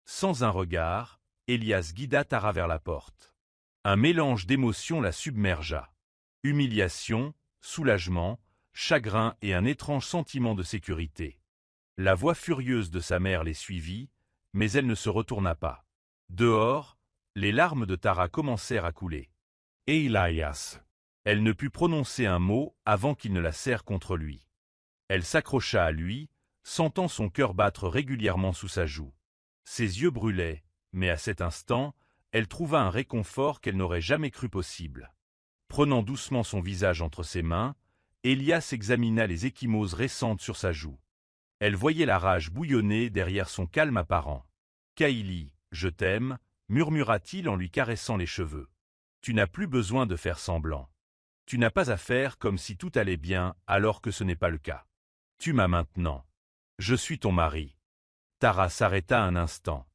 Sans un regard, Elias guida Tara vers la porte. Un mélange d'émotions la submergea. Humiliation, soulagement, chagrin et un étrange sentiment de sécurité. La voix furieuse de sa mère les suivit, mais elle ne se retourna pas. Dehors, les larmes de Tara commencèrent à couler. Elias. Elle ne put prononcer un mot avant qu'il ne la serre contre lui. Elle s'accrocha à lui, sentant son cœur battre régulièrement sous sa joue. Ses yeux brûlaient, mais à cet instant, elle trouva un réconfort qu'elle n'aurait jamais cru possible. Prenant doucement son visage entre ses mains, Elias examina les ecchymoses récentes sur sa joue. Elle voyait la rage bouillonner derrière son calme apparent. « Kaili, je t'aime » murmura-t-il en lui caressant les cheveux. « Tu n'as plus besoin de faire semblant. Tu n'as pas à faire comme si tout allait bien alors que ce n'est pas le cas. Tu m'as maintenant. Je suis ton mari. » Tara s'arrêta un instant.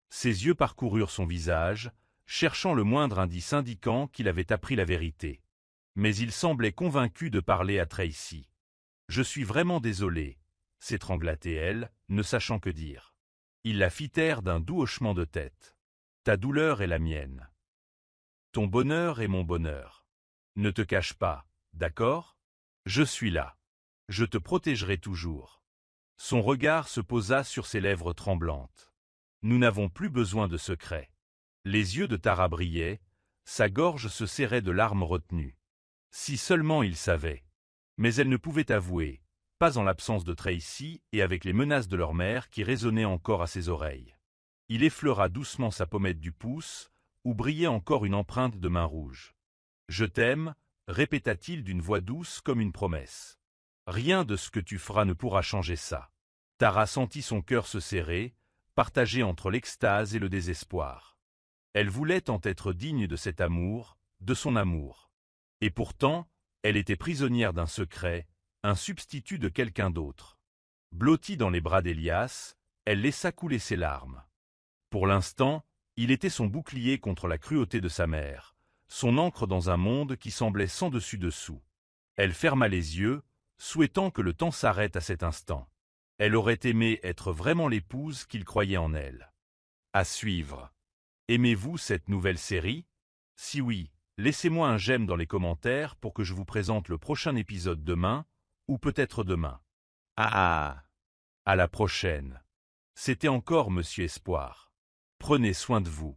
Ses yeux parcoururent son visage, cherchant le moindre indice indiquant qu'il avait appris la vérité. Mais il semblait convaincu de parler à Tracy. « Je suis vraiment désolé, » s'étrangla-t-elle, ne sachant que dire. Il la fit taire d'un doux hochement de tête. « Ta douleur est la mienne. Ton bonheur est mon bonheur. Ne te cache pas, d'accord? Je suis là. Je te protégerai toujours. » Son regard se posa sur ses lèvres tremblantes. Nous n'avons plus besoin de secrets. Les yeux de Tara brillaient, sa gorge se serrait de larmes retenues. Si seulement il savait. Mais elle ne pouvait avouer, pas en l'absence de Tracy et avec les menaces de leur mère qui résonnaient encore à ses oreilles. Il effleura doucement sa pommette du pouce, où brillait encore une empreinte de main rouge. « Je t'aime » répéta-t-il d'une voix douce comme une promesse. « Rien de ce que tu feras ne pourra changer ça. » Tara sentit son cœur se serrer, partagé entre l'extase et le désespoir. Elle voulait en être digne de cet amour, de son amour. Et pourtant, elle était prisonnière d'un secret, un substitut de quelqu'un d'autre. Blottie dans les bras d'Elias, elle laissa couler ses larmes. Pour l'instant, il était son bouclier contre la cruauté de sa mère, son ancre dans un monde qui semblait sans dessus-dessous. Elle ferma les yeux, souhaitant que le temps s'arrête à cet instant. Elle aurait aimé être vraiment l'épouse qu'il croyait en elle. À suivre. Aimez-vous cette nouvelle série? Si oui, laissez-moi un j'aime dans les commentaires pour que je vous présente le prochain épisode demain, ou peut-être demain. Ah. À la prochaine. C'était encore Monsieur Espoir. Prenez soin de vous.